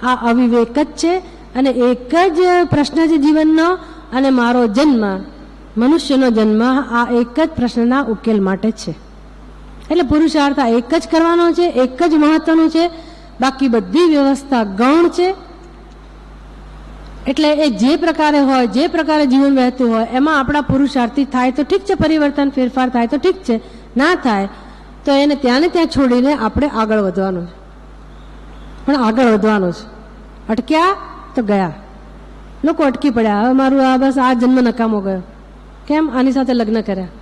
આ અવિવેક જ છે, અને એક જ પ્રશ્ન છે જીવનનો, અને મારો જન્મ, મનુષ્યનો જન્મ આ એક જ પ્રશ્નના ઉકેલ માટે છે. એટલે પુરુષાર્થ એક જ કરવાનો છે, એક જ મહત્વનું છે, બાકી બધી વ્યવસ્થા ગૌણ છે. એટલે એ જે પ્રકારે હોય, જે પ્રકારે જીવન વહેતું હોય, એમાં આપણા પુરુષાર્થી થાય તો ઠીક છે, પરિવર્તન ફેરફાર થાય તો ઠીક છે, ના થાય તો એને ત્યાં ને ત્યાં છોડીને આપણે આગળ વધવાનું છે. પણ આગળ વધવાનું છે. અટક્યા તો ગયા. લોકો અટકી પડ્યા, હવે મારું આ બસ આ જન્મ નકામો ગયો. કેમ? આની સાથે લગ્ન કર્યા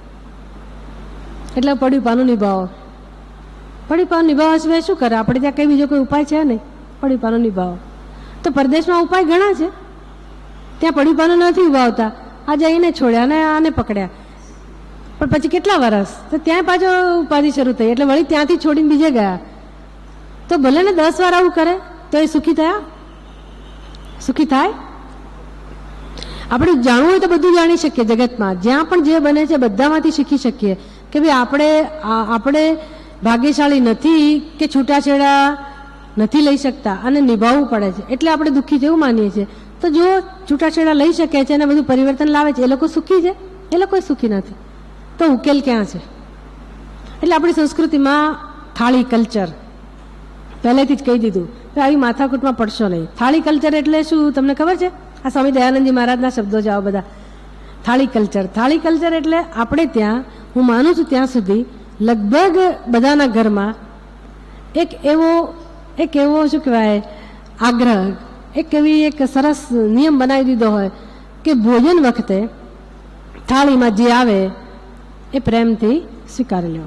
એટલે પડ્યું પાનું નિભાવો. પડ્યું પાનું નિભાવવા સિવાય શું કરે? આપણે ત્યાં કઈ બીજો કોઈ ઉપાય છે નહીં. પડ્યું પાનું નિભાવો. તો પરદેશમાં ઉપાય ઘણા છે, ત્યાં પડીપાનો નથી ઉભાવતા, આ જઈને છોડ્યા અને આને પકડ્યા. પણ પછી કેટલા વર્ષ તો ત્યાં પાછો ઉપાધિ શરૂ થઈ, એટલે વળી ત્યાંથી છોડીને બીજે ગયા. તો ભલે ને 10 વાર આવું કરે તો એ સુખી થયા? સુખી થાય? આપણે જાણવું હોય તો બધું જાણી શકીએ જગતમાં, જ્યાં પણ જે બને છે બધામાંથી શીખી શકીએ કે ભાઈ આપણે ભાગ્યશાળી નથી કે છૂટાછેડા નથી લઈ શકતા અને નિભાવવું પડે છે એટલે આપણે દુઃખી જેવું માનીએ છીએ. તો જો છૂટાછેડા લઈ શકે છે અને બધું પરિવર્તન લાવે છે, એ લોકો સુખી છે? એ લોકો સુખી નથી. તો ઉકેલ ક્યાં છે? એટલે આપણી સંસ્કૃતિમાં થાળી કલ્ચર પહેલેથી જ કહી દીધું કે આવી માથાકૂટમાં પડશો નહીં. થાળી કલ્ચર એટલે શું તમને ખબર છે? આ સ્વામી દયાનંદજી મહારાજના શબ્દો છે આ બધા. થાળી કલ્ચર એટલે આપણે ત્યાં, હું માનું છું ત્યાં સુધી લગભગ બધાના ઘરમાં એક એવો શું કહેવાય આગ્રહ, એક સરસ નિયમ બનાવી દીધો હોય કે ભોજન વખતે થાળીમાં જે આવે એ પ્રેમથી સ્વીકારી લો.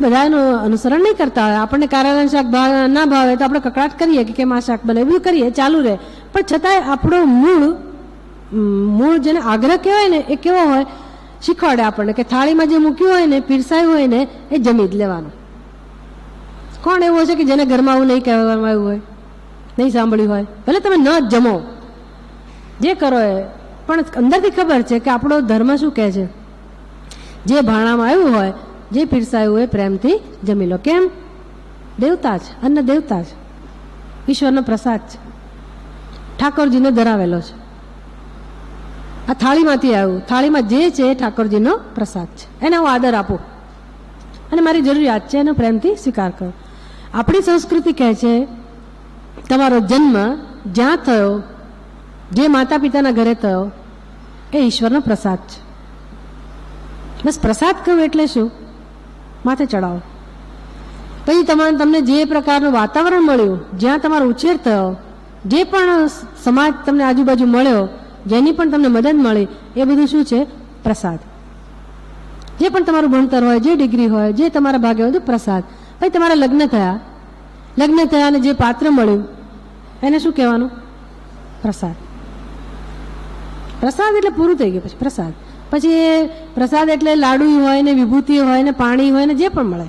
બધા એનું અનુસરણ નહીં કરતા હોય. આપણને કારેલાનું શાક ના ભાવે તો આપણે કકડાટ કરીએ કે કેમ આ શાક બને, એવું કરીએ, ચાલુ રહે. પણ છતાંય આપણો મૂળ જેને આગ્રહ કહેવાય ને એ કેવો હોય, શીખવાડે આપણને કે થાળીમાં જે મૂક્યું હોય ને, પીરસાયું હોય ને એ જમી જ લેવાનું. કોણ એવો છે કે જેને ઘરમાં આવું નહીં કહેવામાં આવ્યું હોય, નહીં સાંભળ્યું હોય? ભલે તમે ન જ જમો, જે કરો એ, પણ અંદરથી ખબર છે કે આપણો ધર્મ શું કહે છે, જે ભાણામાં આવ્યું હોય, જે પીરસાયું હોય પ્રેમથી જમી લો. કેમ? દેવતા જ, અન્ન દેવતા જ, ઈશ્વરનો પ્રસાદ છે, ઠાકોરજીને ધરાવેલો છે. આ થાળીમાંથી આવ્યું, થાળીમાં જે છે એ ઠાકોરજીનો પ્રસાદ છે, એને હું આદર આપું અને મારી જરૂરિયાત છે એનો પ્રેમથી સ્વીકાર કરો. આપણી સંસ્કૃતિ કહે છે તમારો જન્મ જ્યાં થયો, જે માતા પિતાના ઘરે થયો, એ ઈશ્વરનો પ્રસાદ છે. બસ પ્રસાદ કહું એટલે શું? માથે ચડાવો. પછી તમને જે પ્રકારનું વાતાવરણ મળ્યું, જ્યાં તમારો ઉછેર થયો, જે પણ સમાજ તમને આજુબાજુ મળ્યો, જેની પણ તમને મદદ મળી, એ બધું શું છે? પ્રસાદ. જે પણ તમારું ભણતર હોય, જે ડિગ્રી હોય, જે તમારા ભાગે હોય, બધું પ્રસાદ. પછી તમારા લગ્ન થયા અને જે પાત્ર મળ્યું એને શું કહેવાનું? પ્રસાદ. પ્રસાદ એટલે પૂરું થઈ ગયું. પછી પ્રસાદ, પછી એ પ્રસાદ એટલે લાડુ હોય ને, વિભૂતિ હોય ને, પાણી હોય ને, જે પણ મળે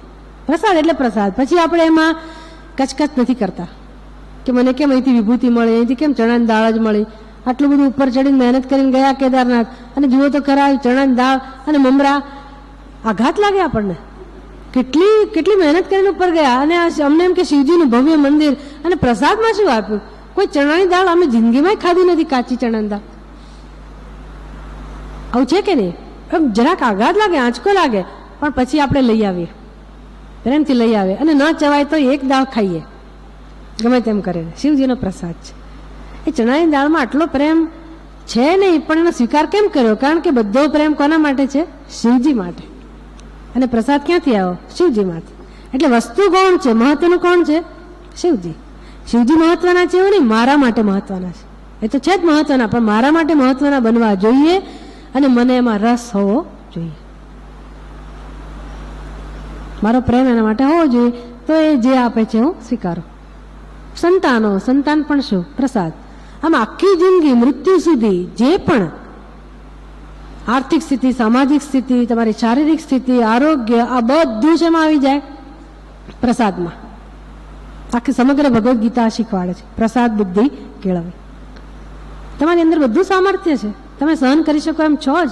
પ્રસાદ એટલે પ્રસાદ. પછી આપણે એમાં કચકચ નથી કરતા કે મને કેમ અહીંથી વિભૂતિ મળી, અહીંથી કેમ ચણાની દાળ જ મળી. આટલું બધું ઉપર ચડીને મહેનત કરીને ગયા કેદારનાથ, અને જુઓ તો ખરા ચણાની દાળ અને મમરા. આઘાત લાગે આપણને. કેટલી મહેનત કરીને ઉપર ગયા અને અમને એમ કે શિવજીનું ભવ્ય મંદિર અને પ્રસાદમાં શું આપ્યું? કોઈ ચણાની દાળ અમે જિંદગીમાં ખાધી નથી, કાચી ચણાની દાળ. આવું છે કે નહીં? જરાક આઘાત લાગે, આંચકો લાગે, પણ પછી આપણે લઈ આવીએ, પ્રેમથી લઈ આવીએ, અને ન ચવાય તો એક દાળ ખાઈએ, ગમે તેમ કરીને. શિવજીનો પ્રસાદ છે. એ ચણાની દાળમાં આટલો પ્રેમ છે નહીં, પણ એનો સ્વીકાર કેમ કર્યો? કારણ કે બધો પ્રેમ કોના માટે છે? શિવજી માટે. અને પ્રસાદ ક્યાંથી આવ્યો? શિવજી માટે. એટલે વસ્તુ કોણ છે? મહત્વનું કોણ છે? શિવજી. શિવજી મહત્વના છે એવું નહીં, મારા માટે મહત્વના છે. એ તો છે જ મહત્વના, પણ મારા માટે મહત્વના બનવા જોઈએ અને મને એમાં રસ હોવો જોઈએ. મારો પ્રેમ એના માટે હોવો જોઈએ. તો એ જે આપે છે હું સ્વીકારું. સંતાન પણ શું? પ્રસાદ. આમ આખી જિંદગી મૃત્યુ સુધી જે પણ આર્થિક સ્થિતિ, સામાજિક સ્થિતિ, તમારી શારીરિક સ્થિતિ, આરોગ્ય, આ બધું જ એમાં આવી જાય પ્રસાદમાં. આખી સમગ્ર ભગવદ્ ગીતા શીખવાડે છે પ્રસાદ બુદ્ધિ કેળવે. તમારી અંદર બધું સામર્થ્ય છે, તમે સહન કરી શકો એમ છો જ,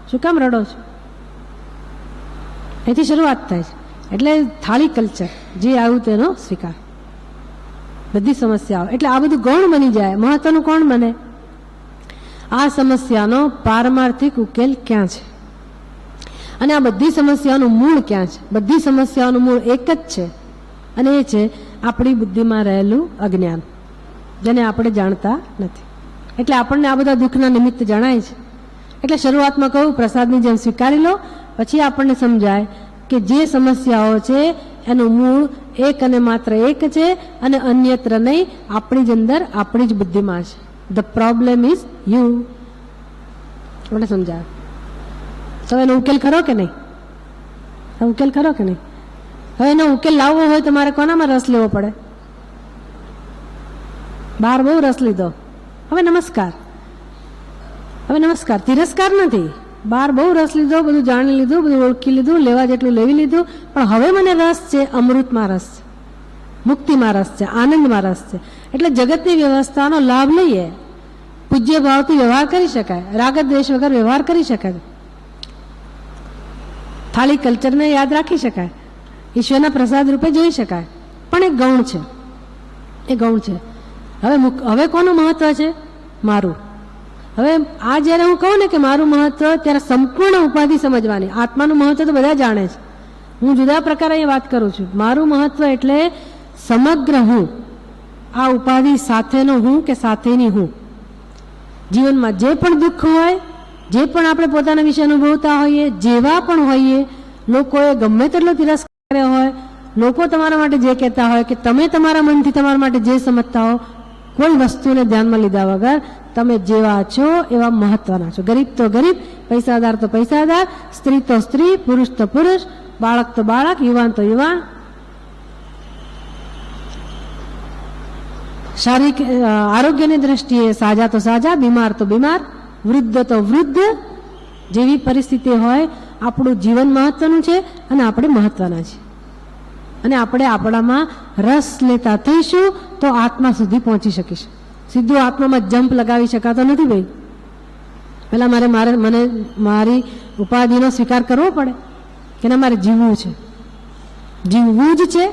શું કામ રડો છો? એથી શરૂઆત થાય છે. એટલે થાળી કલ્ચર જે આવ્યું તેનો સ્વીકાર. બધી સમસ્યાઓ એટલે આ બધું ગૌણ બની જાય. મહત્વનું કોણ બને? આ સમસ્યાનો પારમાર્થિક ઉકેલ ક્યાં છે અને આ બધી સમસ્યાઓનું મૂળ ક્યાં છે? બધી સમસ્યાઓનું મૂળ એક જ છે, અને એ છે આપણી બુદ્ધિમાં રહેલું અજ્ઞાન, જેને આપણે જાણતા નથી. એટલે આપણને આ બધા દુઃખના નિમિત્ત જણાય છે. એટલે શરૂઆતમાં કહું, પ્રસાદની જેમ સ્વીકારી લો, પછી આપણને સમજાય કે જે સમસ્યાઓ છે એનું મૂળ એક અને માત્ર એક છે અને અન્યત્ર નહીં, આપણી જ અંદર, આપણી જ બુદ્ધિમાં છે. The problem is you. મને સમજાય તો એનો ઉકેલ ખરો કે નહીં? ઉકેલ ખરો કે નહીં? હવે એનો ઉકેલ લાવવો હોય તો મારે કોનામાં રસ લેવો પડે? બહાર બહુ રસ લીધો, હવે નમસ્કાર, તિરસ્કાર નથી. બહાર બહુ રસ લીધો, બધું જાણી લીધું, બધું ઓળખી લીધું, લેવા જેટલું લેવી લીધું, પણ હવે મને રસ છે અમૃતમાં, રસ છે મુક્તિમાં, રસ છે આનંદમાં, રસ છે. એટલે જગતની વ્યવસ્થાનો લાભ લઈએ, પૂજ્ય ભાવથી વ્યવહાર કરી શકાય, રાગ દ્વેષ વગર વ્યવહાર કરી શકાય, થાળી કલ્ચરને યાદ રાખી શકાય, ઈશ્વરના પ્રસાદ રૂપે જોઈ શકાય. પણ એ ગૌણ છે, એ ગૌણ છે. હવે કોનું મહત્વ છે? મારું. હવે આ જ્યારે હું કહું ને કે મારું મહત્વ, ત્યારે સંપૂર્ણ ઉપાધિ સમજવાની. આત્માનું મહત્વ તો બધા જાણે છે, હું જુદા પ્રકારે અહીંયા વાત કરું છું. મારું મહત્વ એટલે સમગ્ર હું, આ ઉપાધિ સાથેનો હું કે સાથેની હું. જીવનમાં જે પણ દુઃખ હોય, જે પણ આપણે પોતાના વિશે અનુભવતા હોઈએ, જેવા પણ હોઈએ, લોકોએ ગમે તેટલો તિરસ્કાર કર્યો હોય, લોકો તમારા માટે જે કહેતા હોય, કે તમે તમારા મનથી તમારા માટે જે સમજતા હો, કોઈ વસ્તુને ધ્યાનમાં લીધા વગર તમે જેવા છો એવા મહત્વના છો. ગરીબ તો ગરીબ, પૈસાદાર તો પૈસાદાર, સ્ત્રી તો સ્ત્રી, પુરુષ તો પુરુષ, બાળક તો બાળક, યુવાન તો યુવાન, શારીરિક આરોગ્યની દ્રષ્ટિએ સાજા તો સાજા, બીમાર તો બીમાર, વૃદ્ધ તો વૃદ્ધ. જેવી પરિસ્થિતિ હોય, આપણું જીવન મહત્વનું છે અને આપણે મહત્વના છીએ. અને આપણે આપણામાં રસ લેતા થઈશું તો આત્મા સુધી પહોંચી શકીશું. સીધું આત્મામાં જમ્પ લગાવી શકાતો નથી ભાઈ. પહેલાં મને મારી ઉપાધિનો સ્વીકાર કરવો પડે કે ના, મારે જીવવું છે, જીવવું જ છે.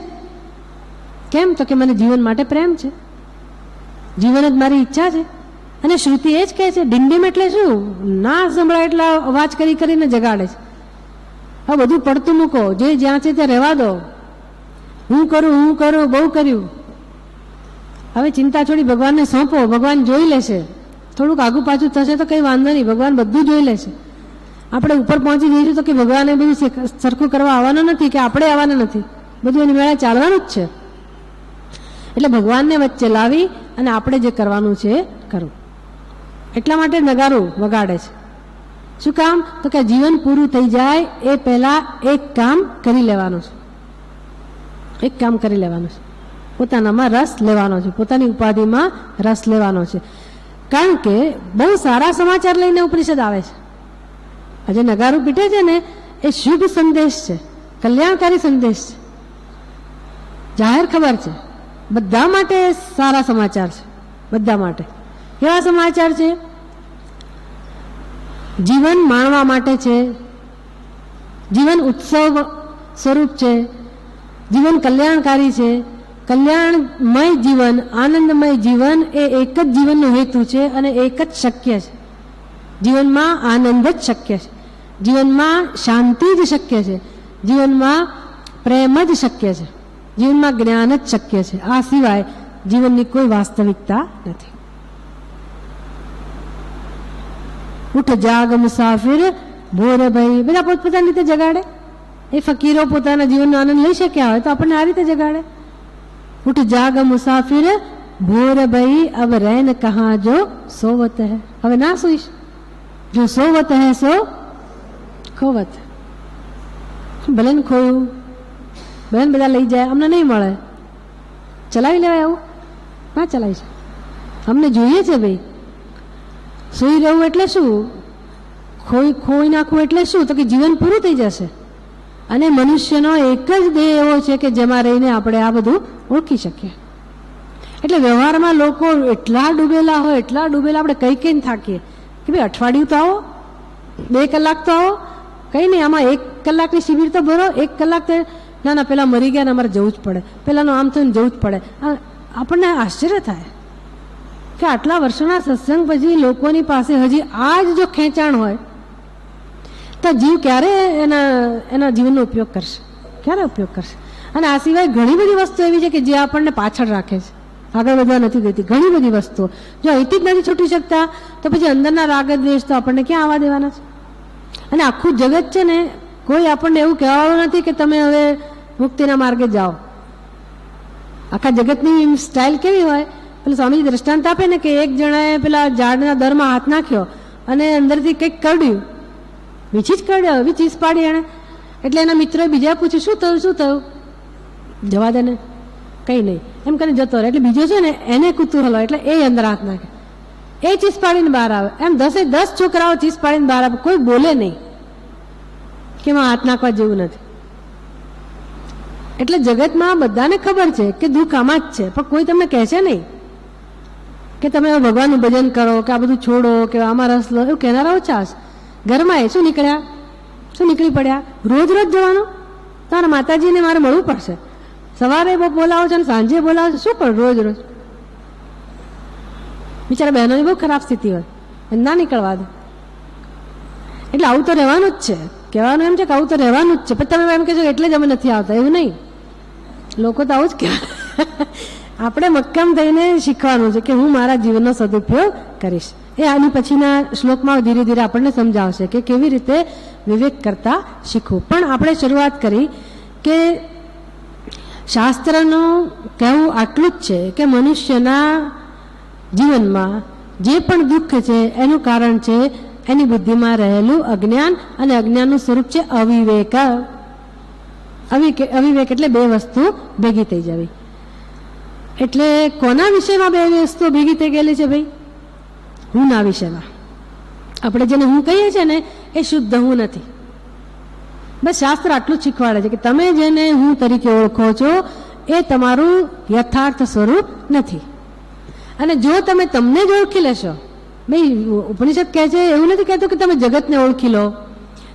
કેમ? તો કે મને જીવન માટે પ્રેમ છે, જીવન જ મારી ઈચ્છા છે. અને શ્રુતિ એ જ કહે છે, ડિંડીમ એટલે શું? ના સંભળાય એટલા અવાજ કરી કરીને જગાડે છે. હવે બધું પડતું મૂકો, જે જ્યાં છે ત્યાં રહેવા દો. હું કરું, બહુ કર્યું. હવે ચિંતા છોડી ભગવાનને સોંપો, ભગવાન જોઈ લેશે. થોડુંક આગું પાછું થશે તો કંઈ વાંધો નહીં, ભગવાન બધું જોઈ લેશે. આપણે ઉપર પહોંચી જઈશું તો કે ભગવાને બધું સરખું કરવા આવવાનું નથી, કે આપણે આવવાના નથી, બધું એની મેળે ચાલવાનું જ છે. એટલે ભગવાનને વચ્ચે લાવી અને આપણે જે કરવાનું છે કરવું. એટલા માટે નગારું વગાડે છે. શું કામ? તો કે જીવન પૂરું થઈ જાય એ પહેલા એક કામ કરી લેવાનું છે, એક કામ કરી લેવાનું છે. પોતાનામાં રસ લેવાનો છે, પોતાની ઉપાધિમાં રસ લેવાનો છે. કારણ કે બહુ સારા સમાચાર લઈને ઉપનિષદ આવે છે. આજે નગારું પીટે છે ને, એ શુભ સંદેશ છે, કલ્યાણકારી સંદેશ છે, જાહેર ખબર છે. બધા માટે સારા સમાચાર છે, બધા માટે. કેવા સમાચાર છે? જીવન માણવા માટે છે, જીવન ઉત્સવ સ્વરૂપ છે, જીવન કલ્યાણકારી છે. કલ્યાણમય જીવન, આનંદમય જીવન એ એક જ જીવનનો હેતુ છે અને એક જ શક્ય છે. જીવનમાં આનંદ જ શક્ય છે, જીવનમાં શાંતિ જ શક્ય છે, જીવનમાં પ્રેમ જ શક્ય છે, જીવનમાં જ્ઞાન જ શક્ય છે. આ સિવાય જીવનની કોઈ વાસ્તવિકતા નથી. ઉઠ જાગ મુસાફિર ભોર ભઈ, બધા પોતપોતાની રીતે જગાડે. એ ફકીરો પોતાના જીવનનો આનંદ લઈ શક્યા હોય તો આપણને આ રીતે જગાડે. ઉઠ જાગ મુસાફિર ભોર ભઈ, અબ રૈન કહા જો સોવત હૈ. હવે ના સુઈશ, જો સોવત હૈ સો ખોવત. ભલે ને ખોયું, ભલે બધા લઈ જાય, અમને નહીં મળે, ચલાવી લેવાય આવું ના ચલાવી છે. અમને જોઈએ છે ભાઈ. સુઈ રહેવું એટલે શું? ખોઈ નાખવું એટલે શું? તો કે જીવન પૂરું થઈ જશે. અને મનુષ્યનો એક જ દેહ એવો છે કે જેમાં રહીને આપણે આ બધું ઓળખી શકીએ. એટલે વ્યવહારમાં લોકો એટલા ડૂબેલા હોય, એટલા ડૂબેલા, આપણે કહીને થાકીએ કે ભાઈ અઠવાડિયું તો આવો, 2 કલાક તો આવો, કંઈ નહીં, આમાં 1 કલાકની શિબિર તો ભરો. 1 કલાક ના પેલા મરી ગયા ને અમારે જવું જ પડે, પેલાનું આમ થઈને જવું જ પડે. આપણને આશ્ચર્ય થાય કે આટલા વર્ષોના સત્સંગ પછી લોકોની પાસે હજી આ જ જો ખેંચાણ હોય તો જીવ ક્યારે એના જીવનનો ઉપયોગ કરશે? ક્યારે ઉપયોગ કરશે? અને આ સિવાય ઘણી બધી વસ્તુ એવી છે કે જે આપણને પાછળ રાખે છે, આગળ વધવા નથી દેતી. ઘણી બધી વસ્તુઓ જો અહીંથી જ નથી છૂટી શકતા તો પછી અંદરના રાગ દ્વેષ તો આપણને ક્યાં આવવા દેવાના છે? અને આખું જગત છે ને, કોઈ આપણને એવું કહેવાનું નથી કે તમે હવે મુક્તિના માર્ગે જાઓ. આખા જગતની સ્ટાઇલ કેવી હોય? પેલું સ્વામીજી દ્રષ્ટાંત આપે ને કે એક જણાએ પેલા ઝાડના દરમાં હાથ નાખ્યો અને અંદરથી કંઈક કરડ્યું, વીછી જ કરડ્યો, વીચીસ પાડી એણે. એટલે એના મિત્રોએ બીજા પૂછ્યું, શું થયું, શું થયું? જવા દે ને, કંઈ નહીં એમ કરીને જતો રહે. એટલે બીજો છે ને એને કુતૂહલ હોય એટલે એ અંદર હાથ નાખે. એ ચીસ પાડીને બહાર આવે. એમ 10 છોકરાઓ ચીસ પાડીને બહાર આવે, કોઈ બોલે નહીં કે એમાં હાથ નાખવા જેવું નથી. એટલે જગતમાં બધાને ખબર છે કે દુઃખ આમાં જ છે, પણ કોઈ તમને કહે છે નહીં કે તમે ભગવાનનું ભજન કરો કે આ બધું છોડો કે આમાં રસ લો. એવું કહેનારા ઓછા છે. ઘરમાં એ શું નીકળી પડ્યા, રોજ જવાનું. તમારા માતાજીને મારે મળવું પડશે. સવારે બોલાવો છો અને સાંજે બોલાવો છો, શું પણ રોજ બિચારા બહેનોની બહુ ખરાબ સ્થિતિ હોય, ના નીકળવા દે. એટલે આવું તો રહેવાનું જ છે. કહેવાનું એમ છે કે આવું તો રહેવાનું જ છે, પણ તમે એમ કહેશો એટલે જ અમે નથી આવતા, એવું નહીં. લોકો તો આવું જ કહેવાય. આપણે મક્કમ થઈને શીખવાનું છે કે હું મારા જીવનનો સદુપયોગ કરીશ. એ આની પછીના શ્લોકમાં ધીરે ધીરે આપણને સમજાવશે કે કેવી રીતે વિવેક કરતા શીખવું. પણ આપણે શરૂઆત કરી કે શાસ્ત્રનું કહેવું આટલું જ છે કે મનુષ્યના જીવનમાં જે પણ દુઃખ છે એનું કારણ છે એની બુદ્ધિમાં રહેલું અજ્ઞાન, અને અજ્ઞાનનું સ્વરૂપ છે અવિવેક. અવિવેક એટલે બે વસ્તુ ભેગી થઈ જવી. એટલે કોના વિષયમાં બે વસ્તુઓ ભેગી થઈ ગયેલી છે ભાઈ? હું ના વિષયમાં. આપણે જેને હું કહીએ છીએ ને એ શુદ્ધ હું નથી. બસ શાસ્ત્ર આટલું જ શીખવાડે છે કે તમે જેને હું તરીકે ઓળખો છો એ તમારું યથાર્થ સ્વરૂપ નથી. અને જો તમે તમને જ ઓળખી લેશો, ભાઈ ઉપનિષદ કહે છે એવું નથી કહેતું કે તમે જગતને ઓળખી લો,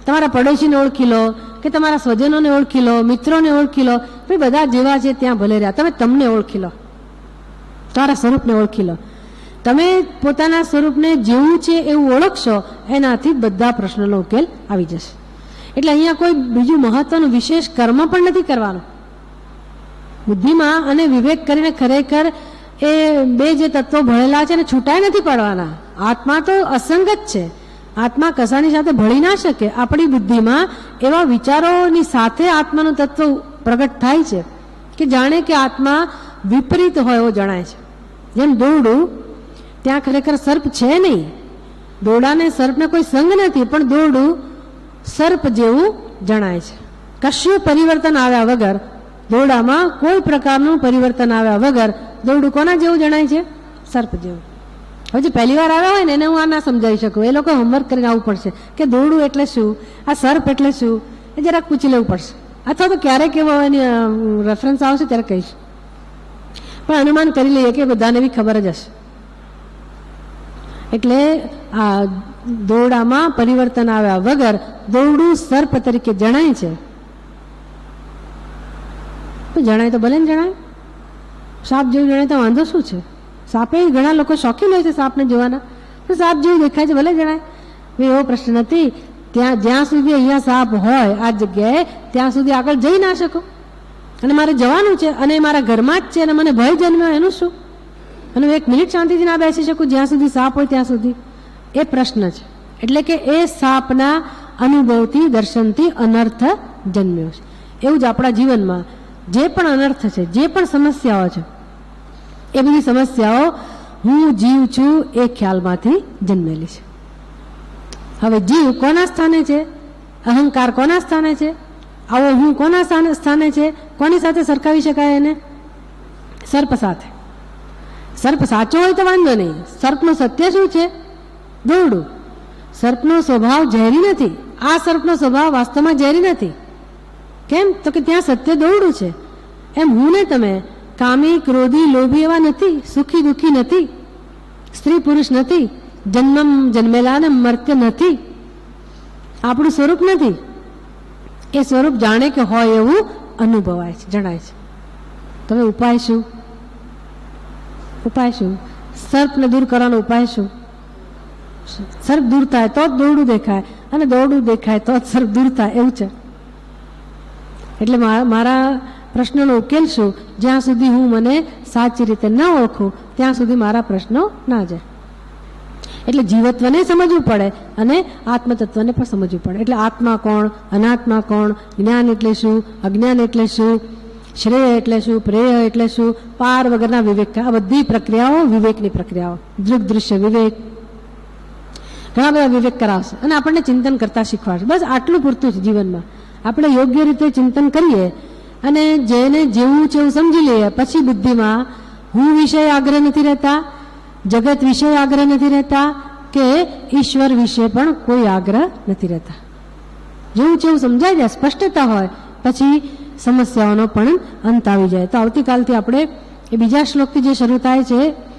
તમારા પડોશીને ઓળખી લો કે તમારા સ્વજનોને ઓળખી લો, મિત્રોને ઓળખી લો. ભાઈ બધા જેવા છે ત્યાં ભલે રહ્યા, તમે તમને ઓળખી લો, તમારા સ્વરૂપને ઓળખી લો. તમે પોતાના સ્વરૂપને જેવું છે એવું ઓળખશો, એનાથી બધા પ્રશ્નનો ઉકેલ આવી જશે. એટલે અહીંયા કોઈ બીજું મહત્વનું વિશેષ કર્મ પણ નથી કરવાનું. બુદ્ધિમાં અને વિવેક કરીને ખરેખર એ બે જે તત્વો ભળેલા છે એને છૂટાઈ નથી પાડવાના. આત્મા તો અસંગત છે, આત્મા કશાની સાથે ભળી ના શકે. આપણી બુદ્ધિમાં એવા વિચારોની સાથે આત્માનું તત્વ પ્રગટ થાય છે કે જાણે કે આત્મા વિપરીત હોય એવો જણાય છે. જેમ દોરડું, ત્યાં ખરેખર સર્પ છે નહીં, દોરડાને સર્પને કોઈ સંગ નથી, પણ દોરડું સર્પ જેવું જણાય છે. કશું પરિવર્તન આવ્યા વગર, દોરડામાં કોઈ પ્રકારનું પરિવર્તન આવ્યા વગર દોરડું કોના જેવું જણાય છે? સર્પ જેવું. હવે જે પહેલી વાર આવ્યા હોય ને એને હું આ ના સમજાવી શકું, એ લોકો હોમવર્ક કરીને આવવું પડશે કે દોરડું એટલે શું, આ સર્પ એટલે શું, એ જરાક પૂછી લેવું પડશે. અથવા તો ક્યારેક એવો એની રેફરન્સ આવશે ત્યારે કહીશ. પણ અનુમાન કરી લઈએ કે બધાને બી ખબર જ હશે. એટલે આ દોરડામાં પરિવર્તન આવ્યા વગર દોરડું સર્પ તરીકે જણાય છે. જણાય તો ભલે ને જણાય, સાપ જેવું જણાય તો વાંધો શું છે? સાપે ઘણા લોકો શોખીન હોય છે સાપને જોવાના, તો સાપ જેવું દેખાય છે ભલે જણાય. એવો પ્રશ્ન નથી. ત્યાં જ્યાં સુધી અહીંયા સાપ હોય આ જગ્યાએ ત્યાં સુધી આગળ જઈ ના શકો, અને મારે જવાનું છે અને મારા ઘરમાં જ છે અને મને ભય જન્મ્યો એનું શું? અને હું 1 મિનિટ શાંતિથી ના બેસી શકું જ્યાં સુધી સાપ હોય ત્યાં સુધી? એ પ્રશ્ન છે. એટલે કે એ સાપના અનુભવથી, દર્શનથી અનર્થ જન્મ્યો છે. એવું જ આપણા જીવનમાં જે પણ અનર્થ છે, જે પણ સમસ્યાઓ છે, એ બધી સમસ્યાઓ હું જીવ છું એ ખ્યાલમાંથી જન્મેલી છે. હવે જીવ કોના સ્થાને છે? અહંકાર કોના સ્થાને છે? આવો હું કોના સ્થાને છે? કોની સાથે સરખાવી શકાય એને? સર્પ સાથે. સર્પ સાચો હોય તો વાંધો નહીં. સર્પનું સત્ય શું છે? દોરડું. સર્પનો સ્વભાવ ઝેરી નથી. આ સર્પનો સ્વભાવ વાસ્તવમાં ઝેરી નથી. કેમ? તો કે ત્યાં સત્ય દોરડું છે. એમ હું ને તમે કામી, ક્રોધી, લોભી એવા નથી, સુખી દુઃખી નથી, સ્ત્રી પુરુષ નથી, જન્મેલા ને મર્ત્ય નથી. આપણું સ્વરૂપ નથી. એ સ્વરૂપ જાણે કે હોય એવું અનુભવાય છે, જણાય છે. તમે ઉપાય શું? ઉપાય શું? સર્પને દૂર કરવાનો ઉપાય શું? સર્પ દૂર થાય તો જ દોરડું દેખાય, અને દોરડું દેખાય તો જ સર્પ દૂર થાય, એવું છે. એટલે મારા પ્રશ્નનો ઉકેલ શું? જ્યાં સુધી હું મને સાચી રીતે ન ઓળખું ત્યાં સુધી મારા પ્રશ્નો ના જાય. એટલે જીવત્વને સમજવું પડે અને આત્મતત્વને પણ સમજવું પડે. એટલે આત્મા કોણ, અનાત્મા કોણ, જ્ઞાન એટલે શું, અજ્ઞાન એટલે શું, શ્રેય એટલે શું, પ્રેય એટલે શું, પાર વગરના વિવેક, આ બધી પ્રક્રિયાઓ વિવેકની પ્રક્રિયાઓ. દૃગ દૃશ્ય વિવેક, ઘણા બધા વિવેક કરાવશે અને આપણને ચિંતન કરતા શીખવાડશે. બસ આટલું પૂરતું છે જીવનમાં. આપણે યોગ્ય રીતે ચિંતન કરીએ અને જેને જેવું છે એવું સમજી લઈએ, પછી બુદ્ધિમાં હું વિષય આગ્રહ નથી રહેતા, જગત વિશે આગ્રહ નથી રહેતા કે ઈશ્વર વિશે પણ કોઈ આગ્રહ નથી રહેતા. જેવું જેવું સમજાય જાય, સ્પષ્ટતા હોય, પછી સમસ્યાઓનો પણ અંત આવી જાય. તો આવતીકાલથી આપણે એ બીજા શ્લોકથી જે શરૂ થાય છે